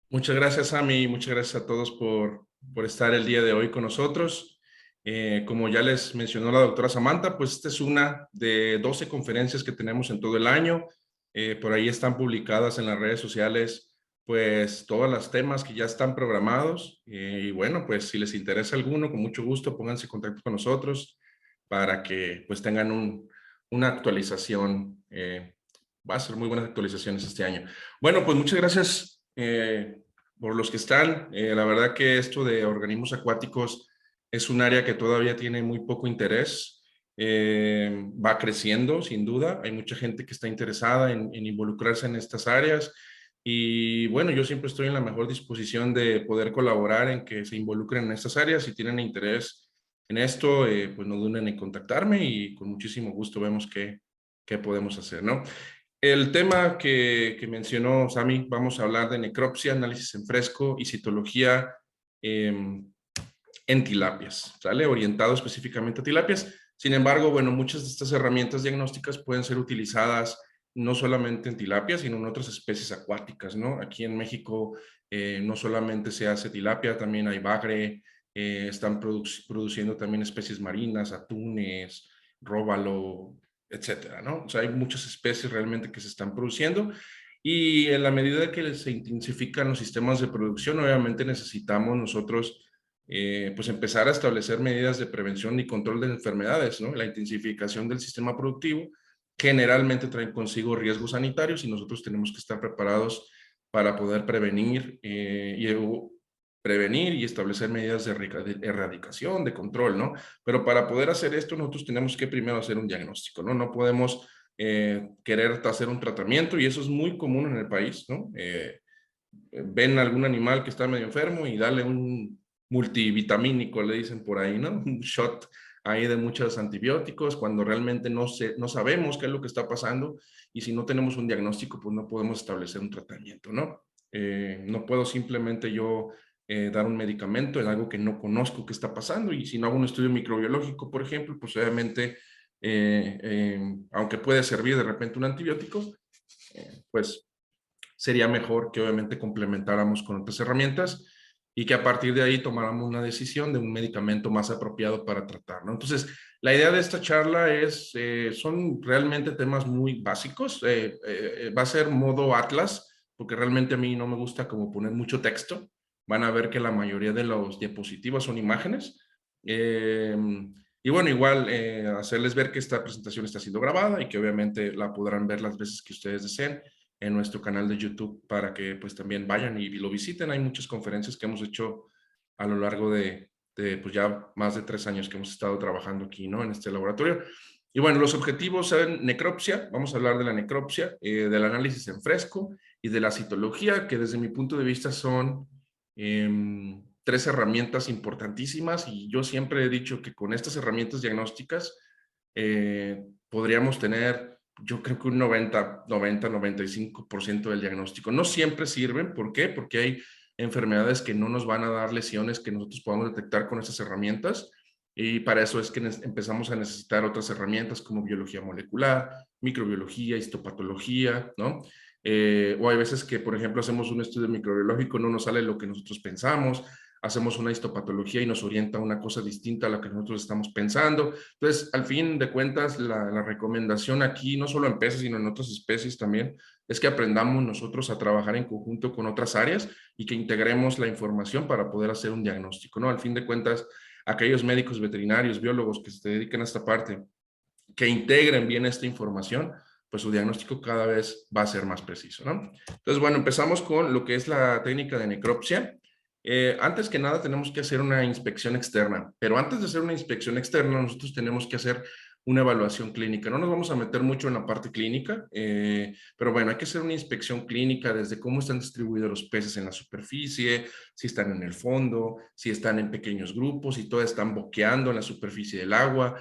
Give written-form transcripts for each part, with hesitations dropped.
Muchas gracias, Ami. Muchas gracias a todos por estar el día de hoy con nosotros. Como ya les mencionó la doctora Samantha, pues esta es una de 12 conferencias que tenemos en todo el año. Por ahí están publicadas en las redes sociales, pues todos los temas que ya están programados. Y bueno, pues si les interesa alguno, con mucho gusto, pónganse en contacto con nosotros para que pues tengan una actualización. Va a ser muy buenas actualizaciones este año. Bueno, pues muchas gracias por los que están. La verdad que esto de organismos acuáticos es un área que todavía tiene muy poco interés. Va creciendo, sin duda. Hay mucha gente que está interesada en involucrarse en estas áreas. Y bueno, yo siempre estoy en la mejor disposición de poder colaborar en que se involucren en estas áreas. Si tienen interés en esto, pues no duden en contactarme y con muchísimo gusto vemos qué podemos hacer, ¿no? El tema que mencionó Sami, vamos a hablar de necropsia, análisis en fresco y citología eh, en tilapias, ¿sale? Orientado específicamente a tilapias. Sin embargo, bueno, muchas de estas herramientas diagnósticas pueden ser utilizadas no solamente en tilapias, sino en otras especies acuáticas, ¿no? Aquí en México no solamente se hace tilapia, también hay bagre, están produciendo también especies marinas, atunes, róbalo, etcétera, ¿no? O sea, hay muchas especies realmente que se están produciendo y en la medida que se intensifican los sistemas de producción, obviamente necesitamos nosotros pues empezar a establecer medidas de prevención y control de enfermedades, ¿no? La intensificación del sistema productivo generalmente trae consigo riesgos sanitarios y nosotros tenemos que estar preparados para poder prevenir y establecer medidas de erradicación, de control, ¿no? Pero para poder hacer esto, nosotros tenemos que primero hacer un diagnóstico, ¿no? No podemos querer hacer un tratamiento y eso es muy común en el país, ¿no? Ven algún animal que está medio enfermo y dale un multivitamínico, le dicen por ahí, ¿no? Un shot ahí de muchos antibióticos, cuando realmente no sabemos qué es lo que está pasando y si no tenemos un diagnóstico, pues no podemos establecer un tratamiento, ¿no? No puedo simplemente yo dar un medicamento en algo que no conozco qué está pasando y si no hago un estudio microbiológico, por ejemplo, pues obviamente, aunque puede servir de repente un antibiótico, pues sería mejor que obviamente complementáramos con otras herramientas y que a partir de ahí tomáramos una decisión de un medicamento más apropiado para tratar, ¿no? Entonces, la idea de esta charla son realmente temas muy básicos. Va a ser modo Atlas, porque realmente a mí no me gusta como poner mucho texto. Van a ver que la mayoría de los diapositivas son imágenes. Eh, y bueno, igual hacerles ver que esta presentación está siendo grabada y que obviamente la podrán ver las veces que ustedes deseen en nuestro canal de YouTube para que pues también vayan y lo visiten. Hay muchas conferencias que hemos hecho a lo largo de pues ya más de 3 años que hemos estado trabajando aquí, ¿no? En este laboratorio. Y bueno, los objetivos son necropsia, vamos a hablar de la necropsia, del análisis en fresco y de la citología, que desde mi punto de vista son tres herramientas importantísimas y yo siempre he dicho que con estas herramientas diagnósticas podríamos tener, yo creo que un 95% del diagnóstico. No siempre sirven, ¿por qué? Porque hay enfermedades que no nos van a dar lesiones que nosotros podamos detectar con estas herramientas y para eso es que empezamos a necesitar otras herramientas como biología molecular, microbiología, histopatología, ¿no? O hay veces que, por ejemplo, hacemos un estudio microbiológico, no nos sale lo que nosotros pensamos, hacemos una histopatología y nos orienta a una cosa distinta a la que nosotros estamos pensando. Entonces, al fin de cuentas, la recomendación aquí, no solo en peces, sino en otras especies también, es que aprendamos nosotros a trabajar en conjunto con otras áreas y que integremos la información para poder hacer un diagnóstico, ¿no? Al fin de cuentas, aquellos médicos veterinarios, biólogos que se dediquen a esta parte, que integren bien esta información, pues su diagnóstico cada vez va a ser más preciso, ¿no? Entonces, bueno, empezamos con lo que es la técnica de necropsia. Antes que nada tenemos que hacer una inspección externa, pero antes de hacer una inspección externa nosotros tenemos que hacer una evaluación clínica. No nos vamos a meter mucho en la parte clínica, pero bueno, hay que hacer una inspección clínica desde cómo están distribuidos los peces en la superficie, si están en el fondo, si están en pequeños grupos, si todos están boqueando en la superficie del agua,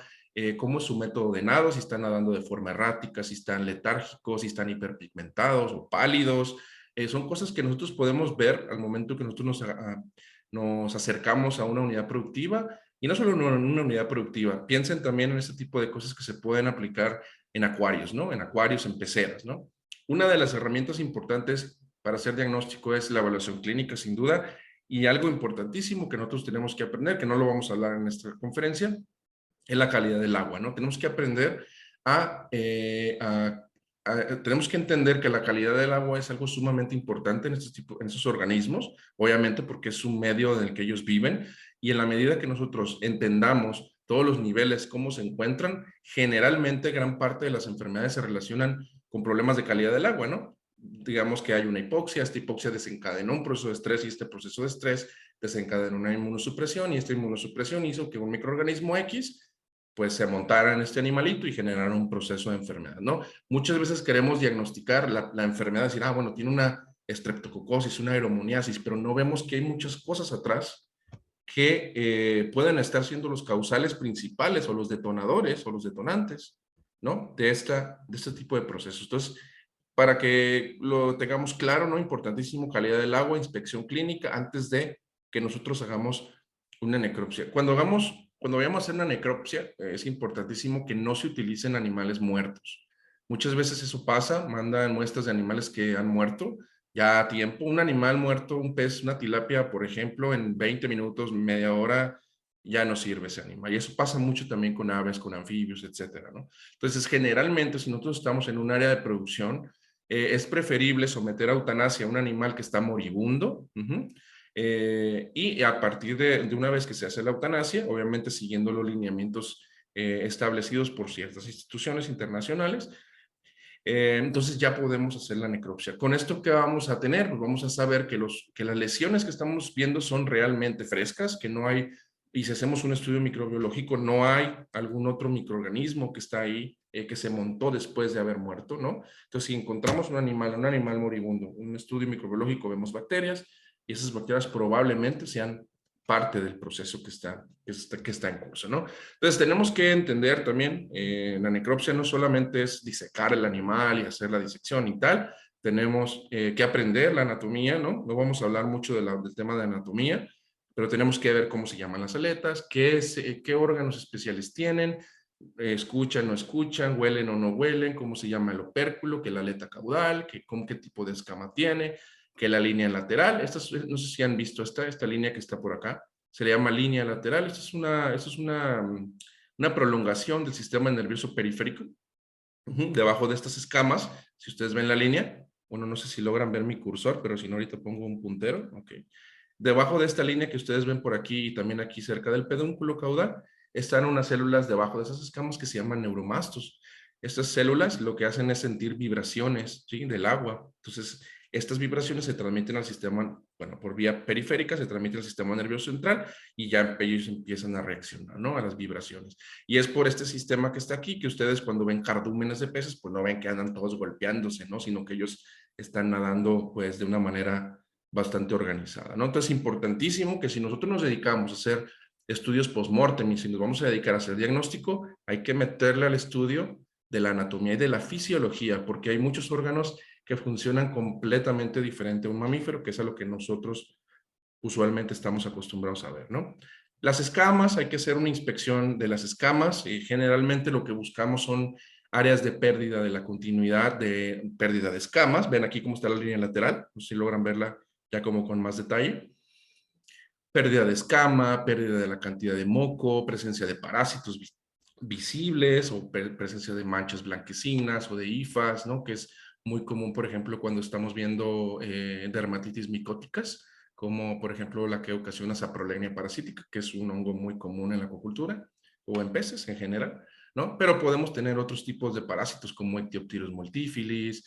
cómo es su método de nado, si están nadando de forma errática, si están letárgicos, si están hiperpigmentados o pálidos. Son cosas que nosotros podemos ver al momento que nosotros nos acercamos a una unidad productiva y no solo en una unidad productiva, piensen también en este tipo de cosas que se pueden aplicar en acuarios, ¿no? En acuarios, en peceras, ¿no? Una de las herramientas importantes para hacer diagnóstico es la evaluación clínica, sin duda, y algo importantísimo que nosotros tenemos que aprender, que no lo vamos a hablar en esta conferencia, es la calidad del agua, ¿no? Tenemos que aprender tenemos que entender que la calidad del agua es algo sumamente importante en estos organismos, obviamente porque es un medio en el que ellos viven, y en la medida que nosotros entendamos todos los niveles, cómo se encuentran, generalmente gran parte de las enfermedades se relacionan con problemas de calidad del agua, ¿no? Digamos que hay una hipoxia, esta hipoxia desencadenó un proceso de estrés y este proceso de estrés desencadenó una inmunosupresión y esta inmunosupresión hizo que un microorganismo X pues se montara en este animalito y generara un proceso de enfermedad, ¿no? Muchas veces queremos diagnosticar la enfermedad, decir, bueno, tiene una estreptococosis, una aeromoniasis, pero no vemos que hay muchas cosas atrás que pueden estar siendo los causales principales o los detonadores o los detonantes, ¿no? De este tipo de procesos. Entonces, para que lo tengamos claro, ¿no? Importantísimo, calidad del agua, inspección clínica, antes de que nosotros hagamos una necropsia. Cuando vayamos a hacer una necropsia, es importantísimo que no se utilicen animales muertos. Muchas veces eso pasa, mandan muestras de animales que han muerto ya a tiempo. Un animal muerto, un pez, una tilapia, por ejemplo, en 20 minutos, media hora, ya no sirve ese animal. Y eso pasa mucho también con aves, con anfibios, etcétera, ¿no? Entonces, generalmente, si nosotros estamos en un área de producción, es preferible someter a eutanasia a un animal que está moribundo, y a partir de una vez que se hace la eutanasia, obviamente siguiendo los lineamientos establecidos por ciertas instituciones internacionales, entonces ya podemos hacer la necropsia. ¿Con esto qué vamos a tener? Pues vamos a saber que las lesiones que estamos viendo son realmente frescas, que no hay, y si hacemos un estudio microbiológico, no hay algún otro microorganismo que está ahí, que se montó después de haber muerto, ¿no? Entonces, si encontramos un animal moribundo, un estudio microbiológico, vemos bacterias, y esas bacterias probablemente sean parte del proceso que está en curso, ¿no? Entonces tenemos que entender también, la necropsia no solamente es disecar el animal y hacer la disección y tal, tenemos que aprender la anatomía, ¿no? No vamos a hablar mucho del tema de anatomía, pero tenemos que ver cómo se llaman las aletas, qué órganos especiales tienen, escuchan o no escuchan, huelen o no huelen, cómo se llama el opérculo, que la aleta caudal, qué tipo de escama tiene, que la línea lateral. No sé si han visto esta línea que está por acá, se le llama línea lateral. Esto es una prolongación del sistema nervioso periférico, debajo de estas escamas. Si ustedes ven la línea, bueno, no sé si logran ver mi cursor, pero si no, ahorita pongo un puntero. Ok. Debajo de esta línea que ustedes ven por aquí y también aquí cerca del pedúnculo caudal, están unas células debajo de esas escamas que se llaman neuromastos. Estas células lo que hacen es sentir vibraciones, ¿sí?, del agua. Entonces, estas vibraciones se transmiten al sistema, bueno, por vía periférica, se transmiten al sistema nervioso central y ya ellos empiezan a reaccionar, ¿no?, a las vibraciones. Y es por este sistema que está aquí que ustedes cuando ven cardúmenes de peces, pues no ven que andan todos golpeándose, ¿no?, sino que ellos están nadando, pues, de una manera bastante organizada, ¿no? Entonces, importantísimo que si nosotros nos dedicamos a hacer estudios post-mortem y si nos vamos a dedicar a hacer diagnóstico, hay que meterle al estudio de la anatomía y de la fisiología, porque hay muchos órganos que funcionan completamente diferente a un mamífero, que es a lo que nosotros usualmente estamos acostumbrados a ver, ¿no? Las escamas, hay que hacer una inspección de las escamas, y generalmente lo que buscamos son áreas de pérdida de la continuidad, de pérdida de escamas. Ven aquí cómo está la línea lateral, no sé si logran verla ya como con más detalle. Pérdida de escama, pérdida de la cantidad de moco, presencia de parásitos visibles o presencia de manchas blanquecinas o de hifas, ¿no? Que es muy común, por ejemplo, cuando estamos viendo dermatitis micóticas, como por ejemplo la que ocasiona saprolegnia parasítica, que es un hongo muy común en la acuicultura o en peces en general, ¿no? Pero podemos tener otros tipos de parásitos como Ectiopteros multifilis,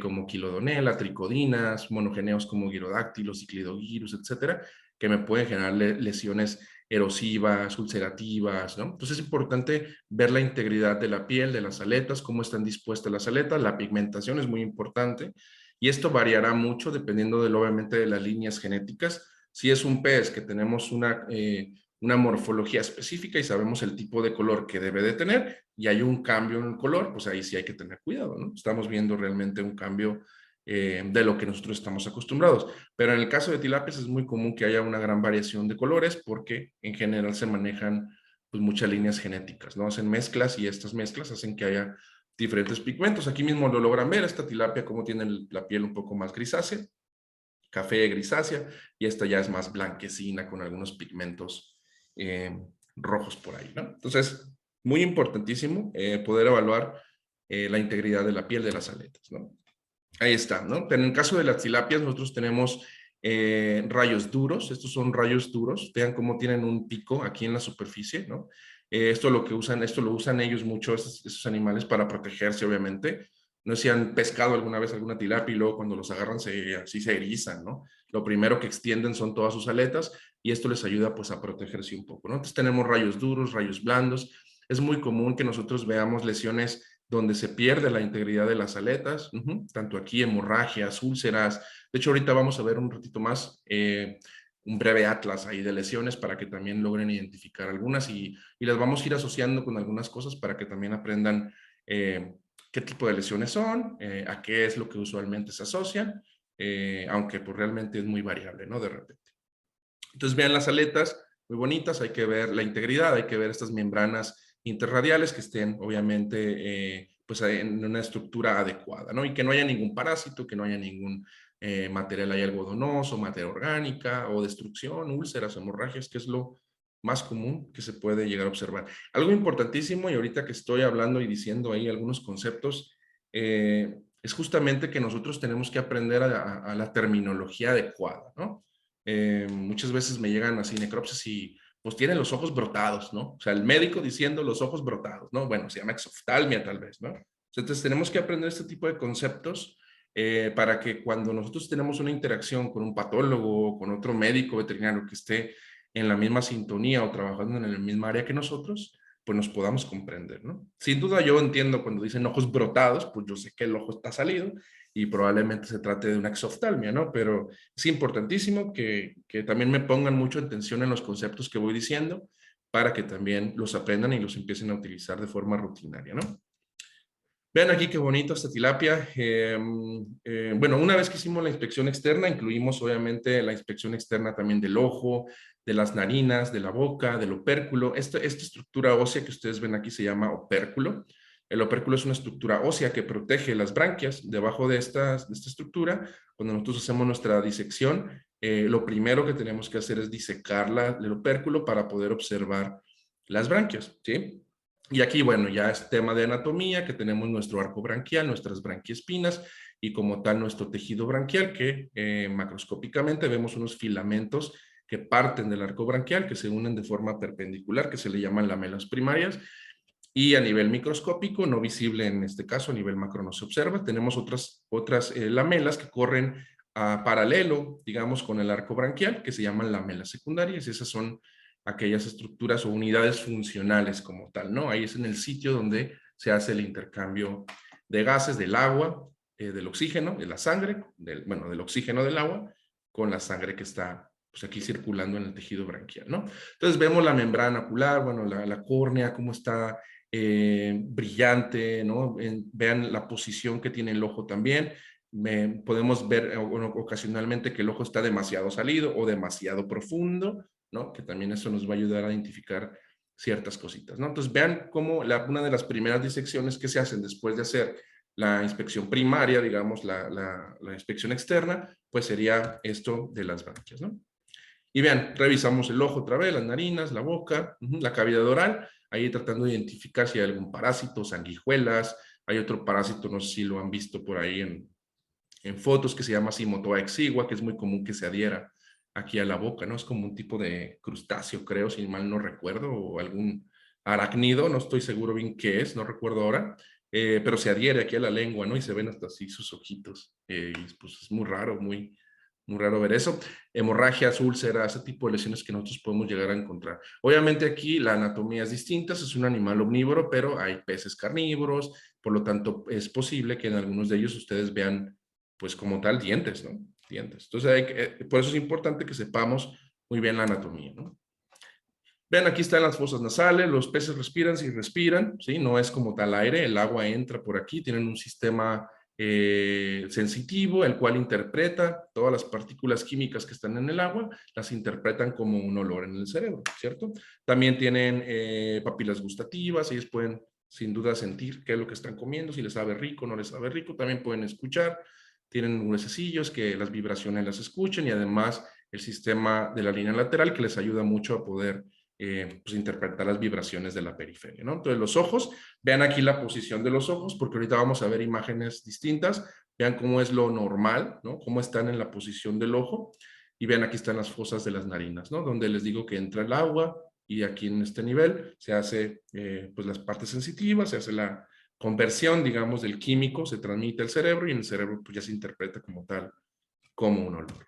como Quilodonella, tricodinas, monogeneos como Gyrodactylos, Ciclidogyrus, etcétera, que me pueden generar lesiones erosivas, ulcerativas, ¿no? Entonces es importante ver la integridad de la piel, de las aletas, cómo están dispuestas las aletas, la pigmentación es muy importante y esto variará mucho dependiendo obviamente de las líneas genéticas. Si es un pez que tenemos una morfología específica y sabemos el tipo de color que debe de tener y hay un cambio en el color, pues ahí sí hay que tener cuidado, ¿no? Estamos viendo realmente un cambio de lo que nosotros estamos acostumbrados. Pero en el caso de tilapias es muy común que haya una gran variación de colores porque en general se manejan pues muchas líneas genéticas, ¿no? Hacen mezclas y estas mezclas hacen que haya diferentes pigmentos. Aquí mismo lo logran ver, esta tilapia como tiene la piel un poco más grisácea, café grisácea, y esta ya es más blanquecina con algunos pigmentos rojos por ahí, ¿no? Entonces, muy importantísimo poder evaluar la integridad de la piel de las aletas, ¿no? Ahí está, ¿no? Pero en el caso de las tilapias, nosotros tenemos rayos duros. Estos son rayos duros. Vean cómo tienen un pico aquí en la superficie, ¿no? Esto lo usan ellos mucho, esos animales, para protegerse, obviamente. No sé si han pescado alguna vez alguna tilapia y luego cuando los agarran así se erizan, ¿no? Lo primero que extienden son todas sus aletas y esto les ayuda pues a protegerse un poco, ¿no? Entonces tenemos rayos duros, rayos blandos. Es muy común que nosotros veamos lesiones donde se pierde la integridad de las aletas, tanto aquí hemorragias, úlceras. De hecho, ahorita vamos a ver un ratito más un breve atlas ahí de lesiones para que también logren identificar algunas y las vamos a ir asociando con algunas cosas para que también aprendan qué tipo de lesiones son, a qué es lo que usualmente se asocian, aunque pues realmente es muy variable, ¿no? De repente. Entonces vean las aletas, muy bonitas, hay que ver la integridad, hay que ver estas membranas interradiales que estén obviamente pues en una estructura adecuada, ¿no? Y que no haya ningún parásito, que no haya ningún material ahí algodonoso, materia orgánica o destrucción, úlceras, hemorragias, que es lo más común que se puede llegar a observar. Algo importantísimo, y ahorita que estoy hablando y diciendo ahí algunos conceptos, es justamente que nosotros tenemos que aprender a la terminología adecuada, ¿no? Muchas veces me llegan así necropsias y pues tienen los ojos brotados, ¿no? O sea, el médico diciendo los ojos brotados, ¿no? Bueno, se llama exoftalmia tal vez, ¿no? Entonces tenemos que aprender este tipo de conceptos para que cuando nosotros tenemos una interacción con un patólogo o con otro médico veterinario que esté en la misma sintonía o trabajando en el mismo área que nosotros, pues nos podamos comprender, ¿no? Sin duda yo entiendo cuando dicen ojos brotados, pues yo sé que el ojo está salido y probablemente se trate de una exoftalmia, ¿no? Pero es importantísimo que también me pongan mucho atención en los conceptos que voy diciendo para que también los aprendan y los empiecen a utilizar de forma rutinaria, ¿no? Vean aquí qué bonito esta tilapia. Bueno, una vez que hicimos la inspección externa, incluimos obviamente la inspección externa también del ojo, de las narinas, de la boca, del opérculo. Esta estructura ósea que ustedes ven aquí se llama opérculo. El opérculo es una estructura ósea que protege las branquias. Debajo de esta estructura, cuando nosotros hacemos nuestra disección, lo primero que tenemos que hacer es disecar el opérculo para poder observar las branquias, ¿sí? Y aquí, bueno, ya es tema de anatomía, que tenemos nuestro arco branquial, nuestras branquiespinas y como tal nuestro tejido branquial, que macroscópicamente vemos unos filamentos que parten del arco branquial, que se unen de forma perpendicular, que se le llaman lamelas primarias, y a nivel microscópico, no visible en este caso, a nivel macro no se observa, tenemos otras lamelas que corren a paralelo, digamos, con el arco branquial, que se llaman lamelas secundarias, y esas son aquellas estructuras o unidades funcionales como tal, ¿no? Ahí es en el sitio donde se hace el intercambio de gases, del agua, del oxígeno, de la sangre, del oxígeno del agua, con la sangre que está pues aquí circulando en el tejido branquial, ¿no? Entonces vemos la membrana ocular, bueno, la córnea, cómo está brillante, ¿no? Vean la posición que tiene el ojo también. Podemos ver ocasionalmente que el ojo está demasiado salido o demasiado profundo, ¿no? Que también eso nos va a ayudar a identificar ciertas cositas, ¿no? Entonces vean cómo una de las primeras disecciones que se hacen después de hacer la inspección primaria, digamos, la inspección externa, pues sería esto de las branquias, ¿no? Y vean, revisamos el ojo otra vez, las narinas, la boca, la cavidad oral, ahí tratando de identificar si hay algún parásito, sanguijuelas, hay otro parásito, no sé si lo han visto por ahí en fotos, que se llama Simotoa exigua, que es muy común que se adhiera aquí a la boca, ¿no? Es como un tipo de crustáceo, creo, si mal no recuerdo, o algún arácnido, no estoy seguro bien qué es, no recuerdo ahora, pero se adhiere aquí a la lengua, ¿no? Y se ven hasta así sus ojitos, y pues es muy raro, muy raro ver eso. Hemorragias, úlceras, ese tipo de lesiones que nosotros podemos llegar a encontrar. Obviamente aquí la anatomía es distinta, es un animal omnívoro, pero hay peces carnívoros, por lo tanto es posible que en algunos de ellos ustedes vean, pues como tal, dientes, ¿no? Dientes. Entonces, por eso es importante que sepamos muy bien la anatomía, ¿no? Vean, aquí están las fosas nasales, los peces respiran si respiran, ¿sí? No es como tal aire, el agua entra por aquí, tienen un sistema sensitivo, el cual interpreta todas las partículas químicas que están en el agua, las interpretan como un olor en el cerebro, ¿cierto? También tienen papilas gustativas, ellos pueden sin duda sentir qué es lo que están comiendo, si les sabe rico o no les sabe rico. También pueden escuchar, tienen huesecillos que las vibraciones las escuchen y además el sistema de la línea lateral que les ayuda mucho a poder pues interpretar las vibraciones de la periferia, ¿no? Entonces los ojos, vean aquí la posición de los ojos porque ahorita vamos a ver imágenes distintas, vean cómo es lo normal, ¿no? Cómo están en la posición del ojo y vean aquí están las fosas de las narinas, ¿no? Donde les digo que entra el agua y aquí en este nivel se hace pues las partes sensitivas, se hace la conversión, digamos, del químico, se transmite al cerebro y en el cerebro pues ya se interpreta como tal, como un olor.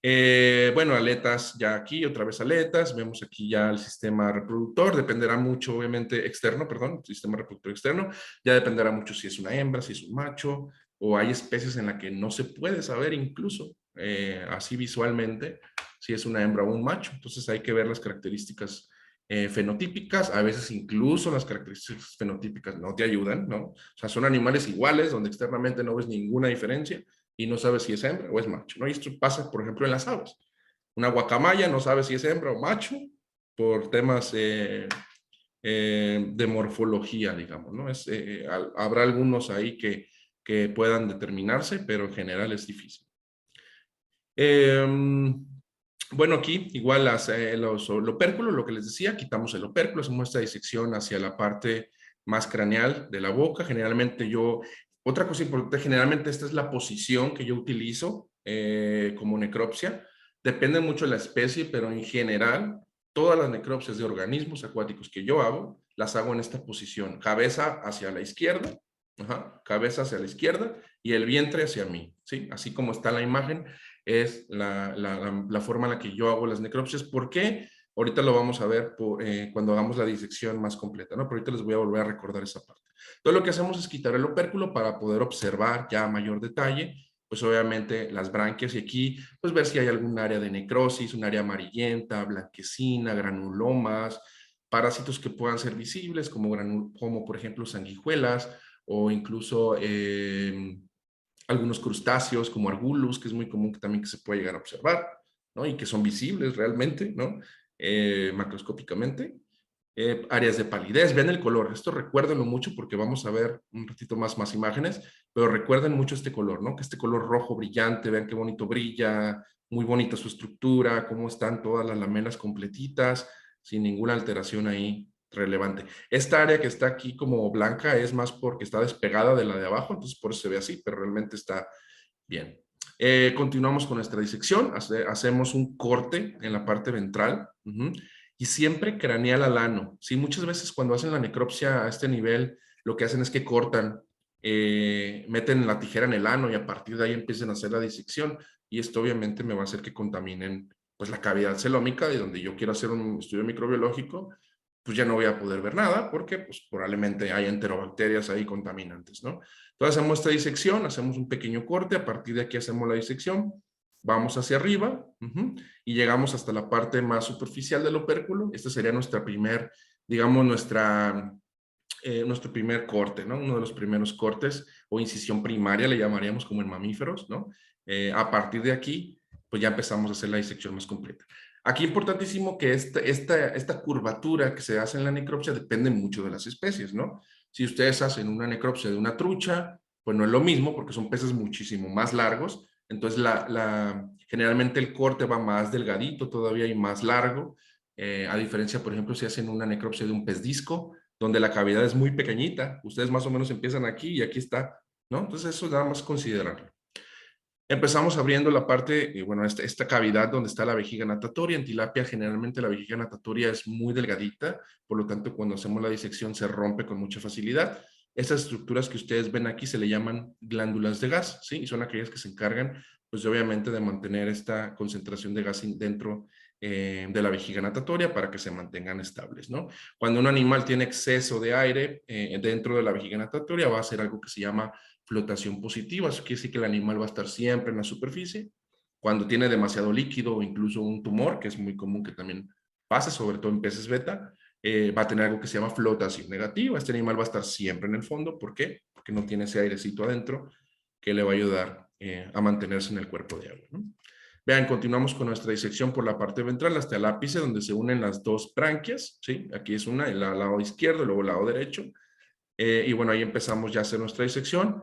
Bueno, aletas ya aquí, otra vez aletas, vemos aquí ya el sistema reproductor, dependerá mucho, obviamente, externo, perdón, sistema reproductor externo, ya dependerá mucho si es una hembra, si es un macho, o hay especies en las que no se puede saber incluso, así visualmente, si es una hembra o un macho, entonces hay que ver las características fenotípicas, a veces incluso las características fenotípicas no te ayudan, ¿no? O sea, son animales iguales, donde externamente no ves ninguna diferencia, y no sabe si es hembra o es macho, ¿no? Y esto pasa, por ejemplo, en las aves. Una guacamaya no sabe si es hembra o macho por temas de morfología, digamos, ¿no? Habrá algunos ahí que puedan determinarse, pero en general es difícil. Bueno, aquí igual los opérculos, lo que les decía, quitamos el opérculo, hacemos esta disección hacia la parte más craneal de la boca. Generalmente otra cosa importante, generalmente esta es la posición que yo utilizo como necropsia. Depende mucho de la especie, pero en general, todas las necropsias de organismos acuáticos que yo hago, las hago en esta posición. Cabeza hacia la izquierda, cabeza hacia la izquierda y el vientre hacia mí, ¿sí? Así como está la imagen, es la forma en la que yo hago las necropsias. ¿Por qué? Ahorita lo vamos a ver cuando hagamos la disección más completa, ¿no? Pero ahorita les voy a volver a recordar esa parte. Todo lo que hacemos es quitar el opérculo para poder observar ya a mayor detalle, pues obviamente las branquias y aquí, pues ver si hay algún área de necrosis, un área amarillenta, blanquecina, granulomas, parásitos que puedan ser visibles, como por ejemplo sanguijuelas o incluso algunos crustáceos como Argulus, que es muy común que también que se puede llegar a observar, ¿no? Y que son visibles realmente, ¿no? Macroscópicamente. Áreas de palidez, vean el color, esto recuérdenlo mucho porque vamos a ver un ratito más imágenes, pero recuerden mucho este color, ¿no? Que este color rojo brillante, vean qué bonito brilla, muy bonita su estructura, cómo están todas las lamelas completitas, sin ninguna alteración ahí relevante. Esta área que está aquí como blanca es más porque está despegada de la de abajo, entonces por eso se ve así, pero realmente está bien. Continuamos con nuestra disección, hacemos un corte en la parte ventral, y siempre craneal al ano. Sí, muchas veces cuando hacen la necropsia a este nivel, lo que hacen es que cortan, meten la tijera en el ano y a partir de ahí empiezan a hacer la disección, y esto obviamente me va a hacer que contaminen pues la cavidad celómica, de donde yo quiero hacer un estudio microbiológico, pues ya no voy a poder ver nada porque pues probablemente hay enterobacterias ahí contaminantes, ¿no? Entonces hacemos esta disección, hacemos un pequeño corte, a partir de aquí hacemos la disección, vamos hacia arriba y llegamos hasta la parte más superficial del opérculo. Este sería nuestra digamos, nuestro primer corte, ¿no? Uno de los primeros cortes o incisión primaria, le llamaríamos como en mamíferos, ¿no? A partir de aquí, pues ya empezamos a hacer la disección más completa. Aquí importantísimo que esta curvatura que se hace en la necropsia depende mucho de las especies, ¿no? Si ustedes hacen una necropsia de una trucha, pues no es lo mismo porque son peces muchísimo más largos, entonces generalmente el corte va más delgadito todavía y más largo, a diferencia, por ejemplo, si hacen una necropsia de un pez disco, donde la cavidad es muy pequeñita, ustedes más o menos empiezan aquí y aquí está, ¿no? Entonces eso nada más considerarlo. Empezamos abriendo la parte, bueno, esta cavidad donde está la vejiga natatoria. En tilapia generalmente la vejiga natatoria es muy delgadita, por lo tanto cuando hacemos la disección se rompe con mucha facilidad. Estas estructuras que ustedes ven aquí se le llaman glándulas de gas, ¿sí? Y son aquellas que se encargan, pues obviamente, de mantener esta concentración de gas dentro de la vejiga natatoria para que se mantengan estables, ¿no? Cuando un animal tiene exceso de aire dentro de la vejiga natatoria va a hacer algo que se llama flotación positiva, eso quiere decir que el animal va a estar siempre en la superficie. Cuando tiene demasiado líquido o incluso un tumor, que es muy común que también pase, sobre todo en peces beta, va a tener algo que se llama flotación negativa. Este animal va a estar siempre en el fondo. ¿Por qué? Porque no tiene ese airecito adentro que le va a ayudar a mantenerse en el cuerpo de agua, ¿no? Vean, continuamos con nuestra disección por la parte ventral hasta el ápice donde se unen las dos branquias, ¿sí? Aquí es una, el lado izquierdo, luego el lado derecho. Y bueno, ahí empezamos ya a hacer nuestra disección.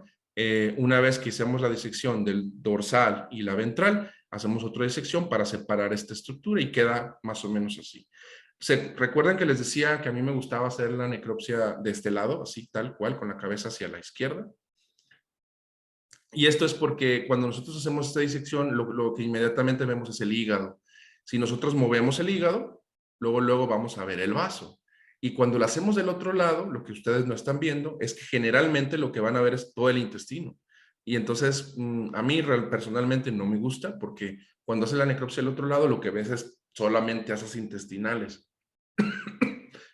Una vez que hicimos la disección del dorsal y la ventral, hacemos otra disección para separar esta estructura y queda más o menos así. ¿Recuerdan que les decía que a mí me gustaba hacer la necropsia de este lado, así tal cual, con la cabeza hacia la izquierda? Y esto es porque cuando nosotros hacemos esta disección, lo que inmediatamente vemos es el hígado. Si nosotros movemos el hígado, luego vamos a ver el vaso. Y cuando lo hacemos del otro lado, lo que ustedes no están viendo es que generalmente lo que van a ver es todo el intestino. Y entonces, a mí personalmente no me gusta porque cuando hace la necropsia del otro lado, lo que ves es solamente asas intestinales.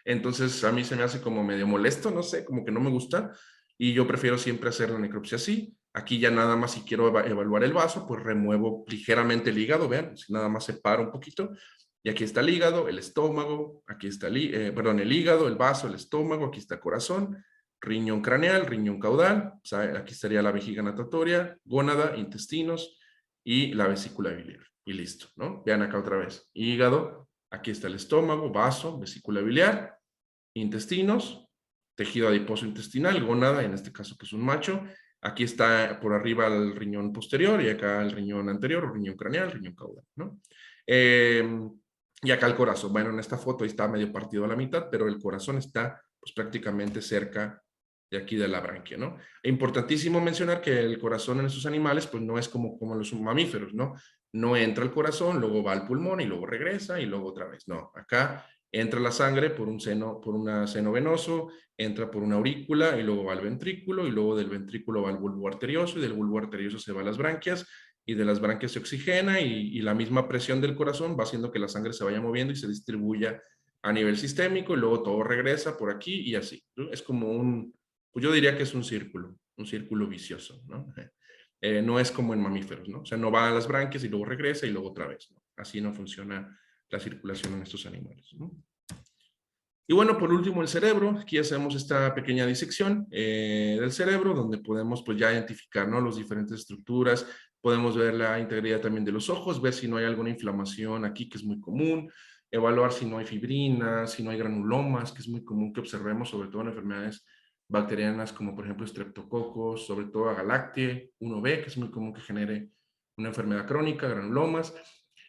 Entonces, a mí se me hace como medio molesto, no sé, como que no me gusta. Y yo prefiero siempre hacer la necropsia así. Aquí ya nada más si quiero evaluar el vaso, pues remuevo ligeramente el hígado, vean, si nada más separo un poquito. Y aquí está el hígado, el estómago, aquí está el hígado, el vaso, el estómago, aquí está el corazón, riñón craneal, riñón caudal, o sea, aquí estaría la vejiga natatoria, gónada, intestinos y la vesícula biliar. Y listo, ¿no? Vean acá otra vez. Hígado, aquí está el estómago, vaso, vesícula biliar, intestinos, tejido adiposo intestinal, gónada, en este caso que es un macho. Aquí está por arriba el riñón posterior y acá el riñón anterior, riñón craneal, riñón caudal, ¿no? Y acá el corazón. Bueno, en esta foto está medio partido a la mitad, pero el corazón está pues prácticamente cerca de aquí de la branquia, ¿no? Es importantísimo mencionar que el corazón en estos animales pues no es como los mamíferos, ¿no? No entra al corazón, luego va al pulmón y luego regresa y luego otra vez. No, acá entra la sangre por un seno venoso, entra por una aurícula y luego va al ventrículo y luego del ventrículo va al bulbo arterioso y del bulbo arterioso se va a las branquias y de las branquias se oxigena y la misma presión del corazón va haciendo que la sangre se vaya moviendo y se distribuya a nivel sistémico y luego todo regresa por aquí y así, ¿no? Es como pues yo diría que es un círculo vicioso, ¿no? No es como en mamíferos, ¿no? O sea, no va a las branquias y luego regresa y luego otra vez, ¿no? Así no funciona la circulación en estos animales, ¿no? Y bueno, por último, el cerebro. Aquí hacemos esta pequeña disección del cerebro, donde podemos pues ya identificar, ¿no?, las diferentes estructuras. Podemos ver la integridad también de los ojos, ver si no hay alguna inflamación aquí, que es muy común. Evaluar si no hay fibrinas, si no hay granulomas, que es muy común que observemos, sobre todo en enfermedades bacterianas, como por ejemplo estreptococos, sobre todo a Galactiae 1B, que es muy común que genere una enfermedad crónica, granulomas.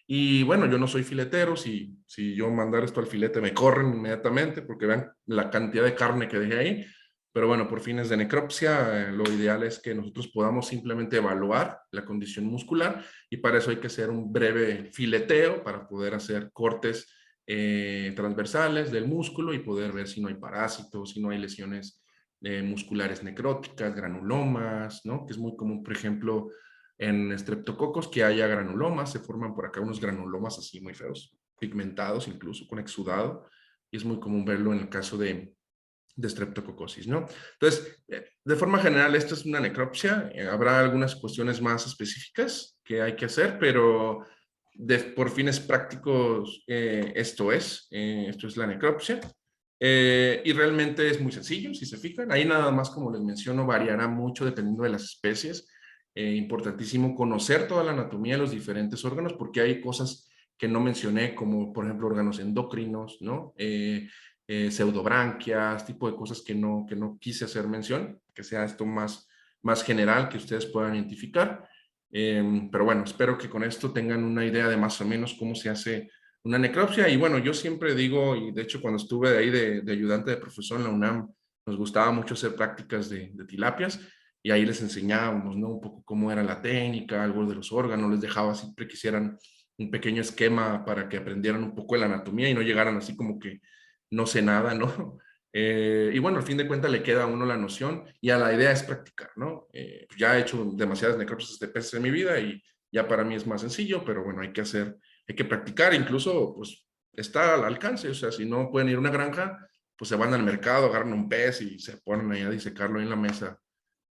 Y bueno, yo no soy filetero, si yo mandar esto al filete me corren inmediatamente porque vean la cantidad de carne que dejé ahí. Pero bueno, por fines de necropsia, lo ideal es que nosotros podamos simplemente evaluar la condición muscular y para eso hay que hacer un breve fileteo para poder hacer cortes transversales del músculo y poder ver si no hay parásitos, si no hay lesiones musculares necróticas, granulomas, ¿no? Que es muy común, por ejemplo, en estreptococos que haya granulomas, se forman por acá unos granulomas así muy feos, pigmentados incluso, con exudado, y es muy común verlo en el caso de estreptococosis, ¿no? Entonces, de forma general, esto es una necropsia, habrá algunas cuestiones más específicas que hay que hacer, pero por fines prácticos, esto es la necropsia. Y realmente es muy sencillo, si se fijan. Ahí nada más, como les menciono, variará mucho dependiendo de las especies. Importantísimo conocer toda la anatomía de los diferentes órganos, porque hay cosas que no mencioné, como por ejemplo órganos endocrinos, ¿no? Pseudobranquias, tipo de cosas que no quise hacer mención, que sea esto más general, que ustedes puedan identificar. Pero bueno, espero que con esto tengan una idea de más o menos cómo se hace una necropsia. Y bueno, yo siempre digo, y de hecho cuando estuve de ahí de ayudante de profesor en la UNAM, nos gustaba mucho hacer prácticas de tilapias y ahí les enseñábamos, ¿no?, un poco cómo era la técnica, algo de los órganos, les dejaba siempre que hicieran un pequeño esquema para que aprendieran un poco de la anatomía y no llegaran así como que no sé nada, ¿no? Y bueno, al fin de cuentas le queda a uno la noción y a la idea es practicar, ¿no? Pues ya he hecho demasiadas necropsias de peces en mi vida y ya para mí es más sencillo, pero bueno, hay que practicar, incluso pues está al alcance, o sea, si no pueden ir a una granja, pues se van al mercado, agarran un pez y se ponen ahí a disecarlo en la mesa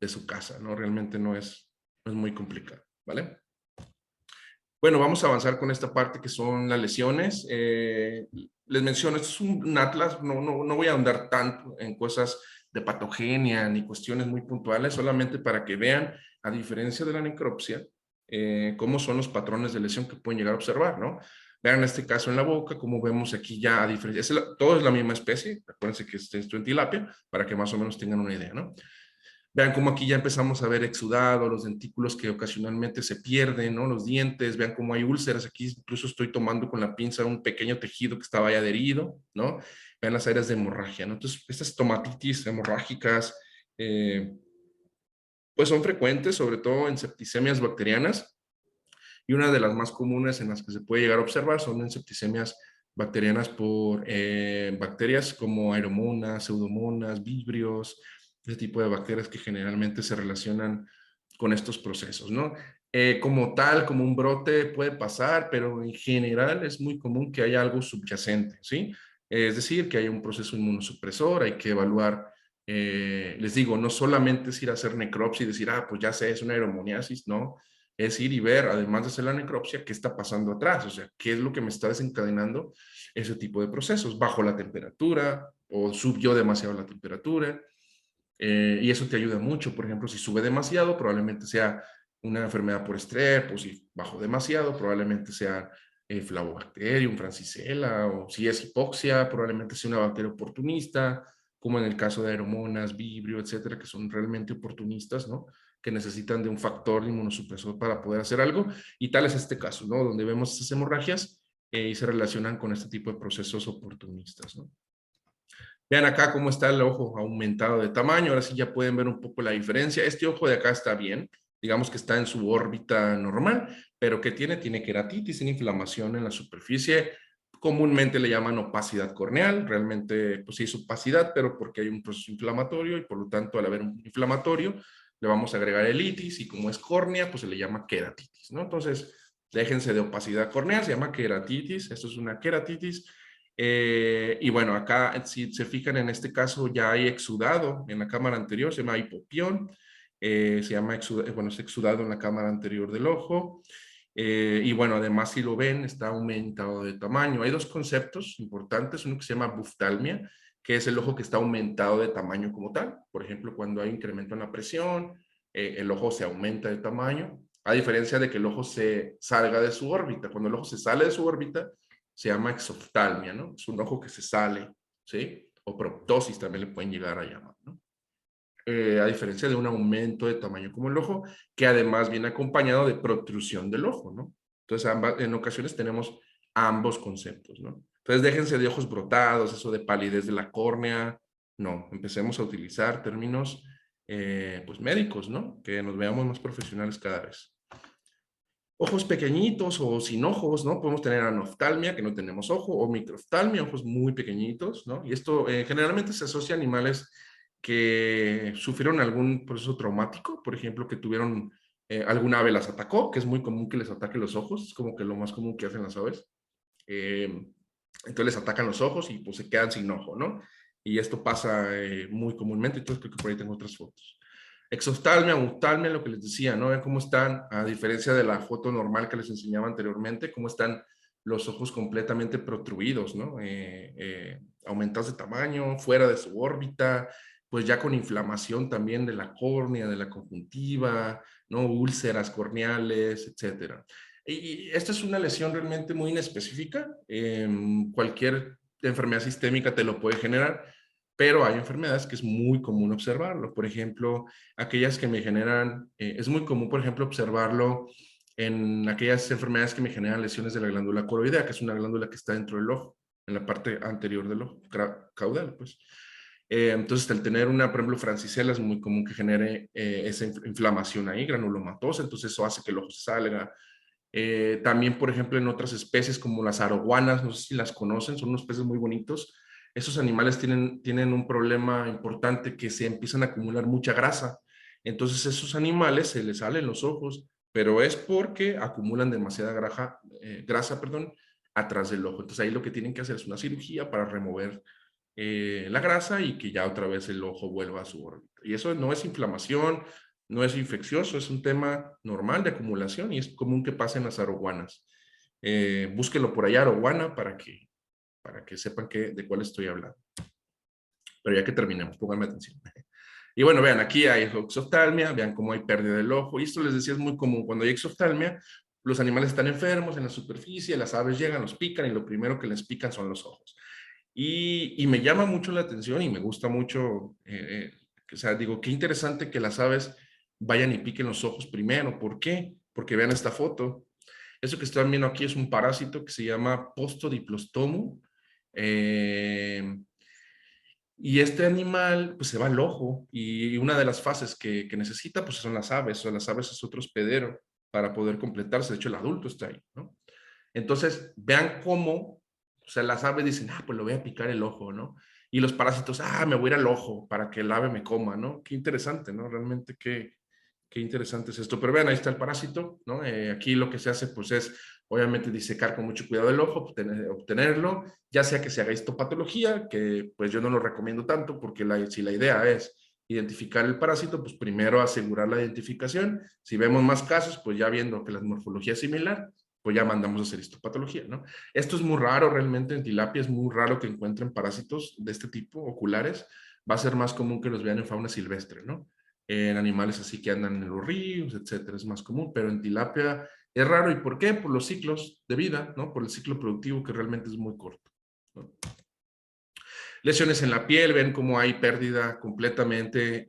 de su casa, ¿no? Realmente no es muy complicado, ¿vale? Bueno, vamos a avanzar con esta parte que son las lesiones. Les menciono, esto es un atlas, no voy a ahondar tanto en cosas de patogenia ni cuestiones muy puntuales, solamente para que vean, a diferencia de la necropsia, cómo son los patrones de lesión que pueden llegar a observar, ¿no? Vean este caso en la boca, como vemos aquí ya a diferencia, todo es la misma especie, acuérdense que esto en tilapia, para que más o menos tengan una idea, ¿no? Vean cómo aquí ya empezamos a ver exudado, los dentículos que ocasionalmente se pierden, ¿no? Los dientes, vean cómo hay úlceras, aquí incluso estoy tomando con la pinza un pequeño tejido que estaba ahí adherido, ¿no? Vean las áreas de hemorragia, ¿no? Entonces, estas tomatitis hemorrágicas, pues son frecuentes, sobre todo en septicemias bacterianas, y una de las más comunes en las que se puede llegar a observar son en septicemias bacterianas por bacterias como aeromonas, pseudomonas, vibrios, ese tipo de bacterias que generalmente se relacionan con estos procesos, ¿no? Como tal, como un brote puede pasar, pero en general es muy común que haya algo subyacente, ¿sí? Es decir, que haya un proceso inmunosupresor, hay que evaluar, les digo, no solamente es ir a hacer necropsia y decir, ah, pues ya sé, es una aeromoniasis, no, es ir y ver, además de hacer la necropsia, qué está pasando atrás, o sea, qué es lo que me está desencadenando ese tipo de procesos, bajo la temperatura o subió demasiado la temperatura, y eso te ayuda mucho. Por ejemplo, si sube demasiado, probablemente sea una enfermedad por estrés, o si bajó demasiado, probablemente sea Flavobacterium, Francisella, o si es hipoxia, probablemente sea una bacteria oportunista, como en el caso de Aeromonas, Vibrio, etcétera, que son realmente oportunistas, ¿no? Que necesitan de un factor inmunosupresor para poder hacer algo, y tal es este caso, ¿no? Donde vemos estas hemorragias y se relacionan con este tipo de procesos oportunistas, ¿no? Vean acá cómo está el ojo aumentado de tamaño. Ahora sí ya pueden ver un poco la diferencia. Este ojo de acá está bien, digamos que está en su órbita normal, pero ¿qué tiene? Tiene queratitis, tiene inflamación en la superficie. Comúnmente le llaman opacidad corneal. Realmente, pues sí es opacidad, pero porque hay un proceso inflamatorio y por lo tanto al haber un inflamatorio le vamos a agregar el itis y como es córnea, pues se le llama queratitis, ¿no? Entonces, déjense de opacidad corneal, se llama queratitis. Esto es una queratitis. Y bueno, acá si se fijan en este caso ya hay exudado en la cámara anterior, se llama hipopión, se llama bueno, es exudado en la cámara anterior del ojo. Y bueno, además si lo ven, está aumentado de tamaño. Hay dos conceptos importantes, uno que se llama buftalmia, que es el ojo que está aumentado de tamaño como tal. Por ejemplo, cuando hay incremento en la presión, el ojo se aumenta de tamaño, a diferencia de que el ojo se salga de su órbita. Cuando el ojo se sale de su órbita, se llama exoftalmia, ¿no? Es un ojo que se sale, ¿sí? O proptosis también le pueden llegar a llamar, ¿no? A diferencia de un aumento de tamaño como el ojo, que además viene acompañado de protrusión del ojo, ¿no? Entonces, en ocasiones tenemos ambos conceptos, ¿no? Entonces, déjense de ojos brotados, eso de palidez de la córnea, no, empecemos a utilizar términos, pues, médicos, ¿no? Que nos veamos más profesionales cada vez. Ojos pequeñitos o sin ojos, ¿no? Podemos tener anoftalmia, que no tenemos ojo, o microftalmia, ojos muy pequeñitos, ¿no? Y esto generalmente se asocia a animales que sufrieron algún proceso traumático, por ejemplo, que tuvieron, alguna ave las atacó, que es muy común que les ataque los ojos, es como que lo más común que hacen las aves. Eh, entonces les atacan los ojos y pues se quedan sin ojo, ¿no? Y esto pasa muy comúnmente, entonces creo que por ahí tengo otras fotos. Exoftalmia, oftalmia, lo que les decía, ¿no? Vean cómo están, a diferencia de la foto normal que les enseñaba anteriormente, cómo están los ojos completamente protruidos, ¿no? Aumentados de tamaño, fuera de su órbita, pues ya con inflamación también de la córnea, de la conjuntiva, ¿no? Úlceras corneales, etcétera. Y esta es una lesión realmente muy inespecífica. Cualquier enfermedad sistémica te lo puede generar, pero hay enfermedades que es muy común observarlo. Por ejemplo, aquellas que me generan, es muy común, por ejemplo, observarlo en aquellas enfermedades que me generan lesiones de la glándula coroidea, que es una glándula que está dentro del ojo, en la parte anterior del ojo, caudal, pues. Entonces, al tener una, por ejemplo, francisela, es muy común que genere esa inflamación ahí, granulomatosa, entonces eso hace que el ojo se salga. También, por ejemplo, en otras especies como las aroguanas, no sé si las conocen, son unos peces muy bonitos. Esos animales tienen un problema importante que se empiezan a acumular mucha grasa. Entonces, esos animales se les salen los ojos, pero es porque acumulan demasiada grasa, perdón, atrás del ojo. Entonces, ahí lo que tienen que hacer es una cirugía para remover la grasa y que ya otra vez el ojo vuelva a su órbita. Y eso no es inflamación, no es infeccioso, es un tema normal de acumulación y es común que pase en las aroguanas. Búsquenlo por allá, aroguana, para que sepan de cuál estoy hablando. Pero ya que terminemos, pónganme atención. Y bueno, vean, aquí hay exoftalmia, vean cómo hay pérdida del ojo. Y esto les decía es muy común. Cuando hay exoftalmia, los animales están enfermos en la superficie, las aves llegan, los pican y lo primero que les pican son los ojos. Y me llama mucho la atención y me gusta mucho, o sea, digo, qué interesante que las aves vayan y piquen los ojos primero. ¿Por qué? Porque vean esta foto. Eso que están viendo aquí es un parásito que se llama Postodiplostomum. Eh, y este animal, pues se va al ojo y una de las fases que necesita, pues son las aves, o las aves es otro hospedero para poder completarse. De hecho, el adulto está ahí, ¿no? Entonces, vean cómo, o sea, las aves dicen, ah, pues lo voy a picar el ojo, ¿no? Y los parásitos, ah, me voy a ir al ojo para que el ave me coma, ¿no? Qué interesante, ¿no? Realmente qué interesante es esto. Pero vean, ahí está el parásito, ¿no? Aquí lo que se hace, pues es, obviamente, disecar con mucho cuidado el ojo, obtenerlo, ya sea que se haga histopatología, que pues yo no lo recomiendo tanto, porque si la idea es identificar el parásito, pues primero asegurar la identificación. Si vemos más casos, pues ya viendo que la morfología es similar, pues ya mandamos a hacer histopatología, ¿no? Esto es muy raro realmente en tilapia, es muy raro que encuentren parásitos de este tipo, oculares. Va a ser más común que los vean en fauna silvestre, ¿no? En animales así que andan en los ríos, etcétera, es más común, pero en tilapia es raro. ¿Y por qué? Por los ciclos de vida, ¿no? Por el ciclo productivo que realmente es muy corto, ¿no? Lesiones en la piel, ven cómo hay pérdida completamente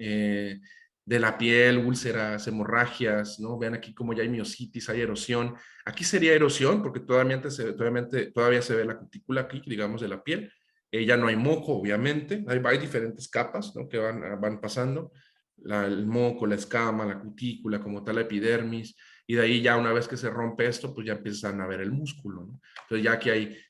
de la piel, úlceras, hemorragias, ¿no? Vean aquí cómo ya hay miositis, hay erosión. Aquí sería erosión porque todavía se ve la cutícula aquí, digamos, de la piel. Ya no hay moco, obviamente. Hay diferentes capas, ¿no? Que van pasando. El moco, la escama, la cutícula, como tal, la epidermis. Y de ahí ya una vez que se rompe esto, pues ya empiezan a ver el músculo, ¿no? Entonces ya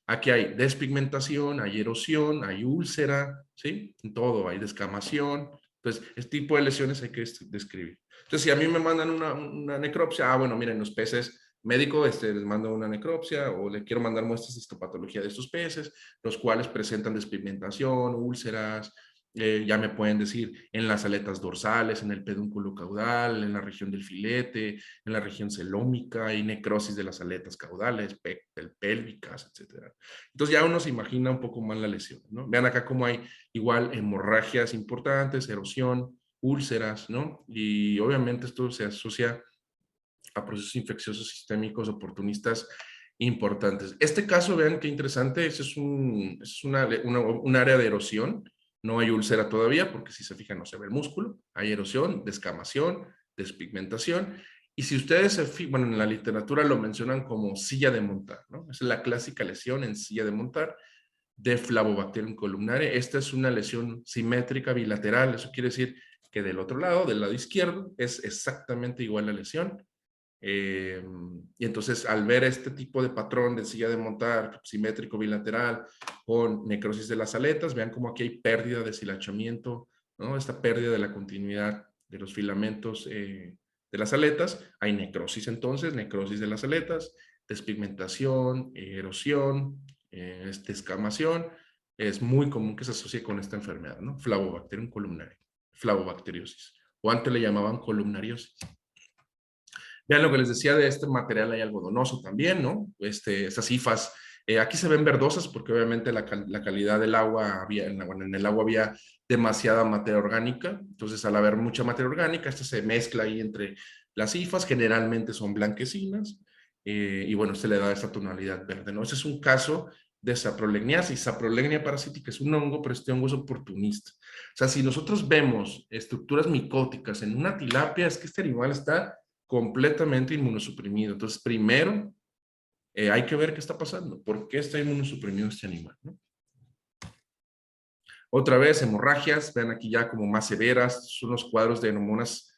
aquí hay despigmentación, hay erosión, hay úlcera, ¿sí? En todo, hay descamación. Entonces, este tipo de lesiones hay que describir. Entonces, si a mí me mandan una necropsia, bueno, miren, los peces, médico, les mando una necropsia o le quiero mandar muestras de histopatología de estos peces, los cuales presentan despigmentación, úlceras, ya me pueden decir en las aletas dorsales, en el pedúnculo caudal, en la región del filete, en la región celómica, y necrosis de las aletas caudales, pélvicas, etcétera. Entonces ya uno se imagina un poco más la lesión, ¿no? Vean acá cómo hay igual hemorragias importantes, erosión, úlceras, ¿no? Y obviamente esto se asocia a procesos infecciosos sistémicos oportunistas importantes. Este caso, vean qué interesante, es un área de erosión, no hay úlcera todavía, porque si se fijan no se ve el músculo, hay erosión, descamación, despigmentación, y si ustedes se fijan, bueno, en la literatura lo mencionan como silla de montar, ¿no? Es la clásica lesión en silla de montar de Flavobacterium columnare. Esta es una lesión simétrica bilateral, eso quiere decir que del otro lado, del lado izquierdo, es exactamente igual la lesión. Y entonces, al ver este tipo de patrón de silla de montar simétrico bilateral con necrosis de las aletas, vean cómo aquí hay pérdida de deshilachamiento, ¿no? Esta pérdida de la continuidad de los filamentos de las aletas. Hay necrosis entonces, necrosis de las aletas, despigmentación, erosión, descamación. Es muy común que se asocie con esta enfermedad, ¿no? Flavobacterium columnare, flavobacteriosis, o antes le llamaban columnariosis. Vean lo que les decía de este material, hay algodonoso también, ¿no? Estas hifas, aquí se ven verdosas porque obviamente la calidad del agua, en el agua había demasiada materia orgánica, entonces al haber mucha materia orgánica, esta se mezcla ahí entre las hifas, generalmente son blanquecinas, y bueno, se le da esta tonalidad verde, ¿no? Ese es un caso de saprolegniasis. Saprolegnia parasítica es un hongo, pero este hongo es oportunista. O sea, si nosotros vemos estructuras micóticas en una tilapia, es que este animal está completamente inmunosuprimido. Entonces, primero, hay que ver qué está pasando. ¿Por qué está inmunosuprimido este animal? ¿No? Otra vez, hemorragias, vean aquí ya como más severas, son los cuadros de hormonas,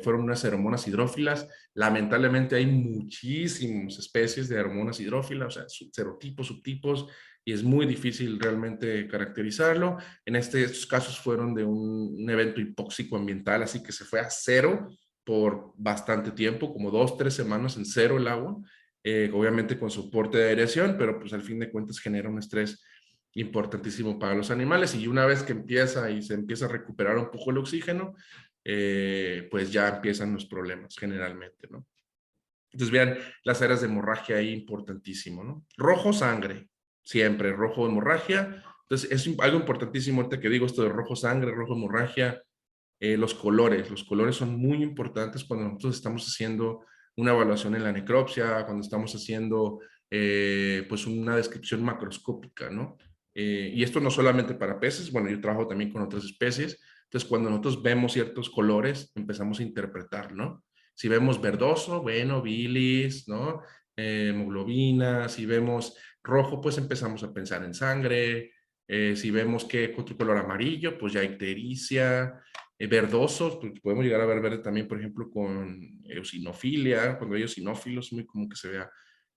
fueron unas hormonas hidrófilas. Lamentablemente hay muchísimas especies de hormonas hidrófilas, o sea, serotipos, subtipos, y es muy difícil realmente caracterizarlo. En estos casos fueron de un evento hipóxico ambiental, así que se fue a cero por bastante tiempo, como 2, 3 semanas en cero el agua, obviamente con soporte de aireación, pero pues al fin de cuentas genera un estrés importantísimo para los animales, y una vez que se empieza a recuperar un poco el oxígeno, pues ya empiezan los problemas generalmente, ¿no? Entonces vean las áreas de hemorragia ahí importantísimo, ¿no? Rojo, sangre, siempre, rojo, hemorragia. Entonces es algo importantísimo ahorita que digo esto de rojo, sangre, rojo, hemorragia, Los colores son muy importantes cuando nosotros estamos haciendo una evaluación en la necropsia, cuando estamos haciendo pues una descripción macroscópica, ¿no? Y esto no solamente para peces, bueno, yo trabajo también con otras especies, entonces cuando nosotros vemos ciertos colores, empezamos a interpretar, ¿no? Si vemos verdoso, bueno, bilis, ¿no? Hemoglobina, si vemos rojo, pues empezamos a pensar en sangre, si vemos que otro color amarillo, pues ya ictericia, verdosos, pues podemos llegar a ver verde también, por ejemplo, con eosinofilia, cuando hay eosinófilos, es muy común que se vea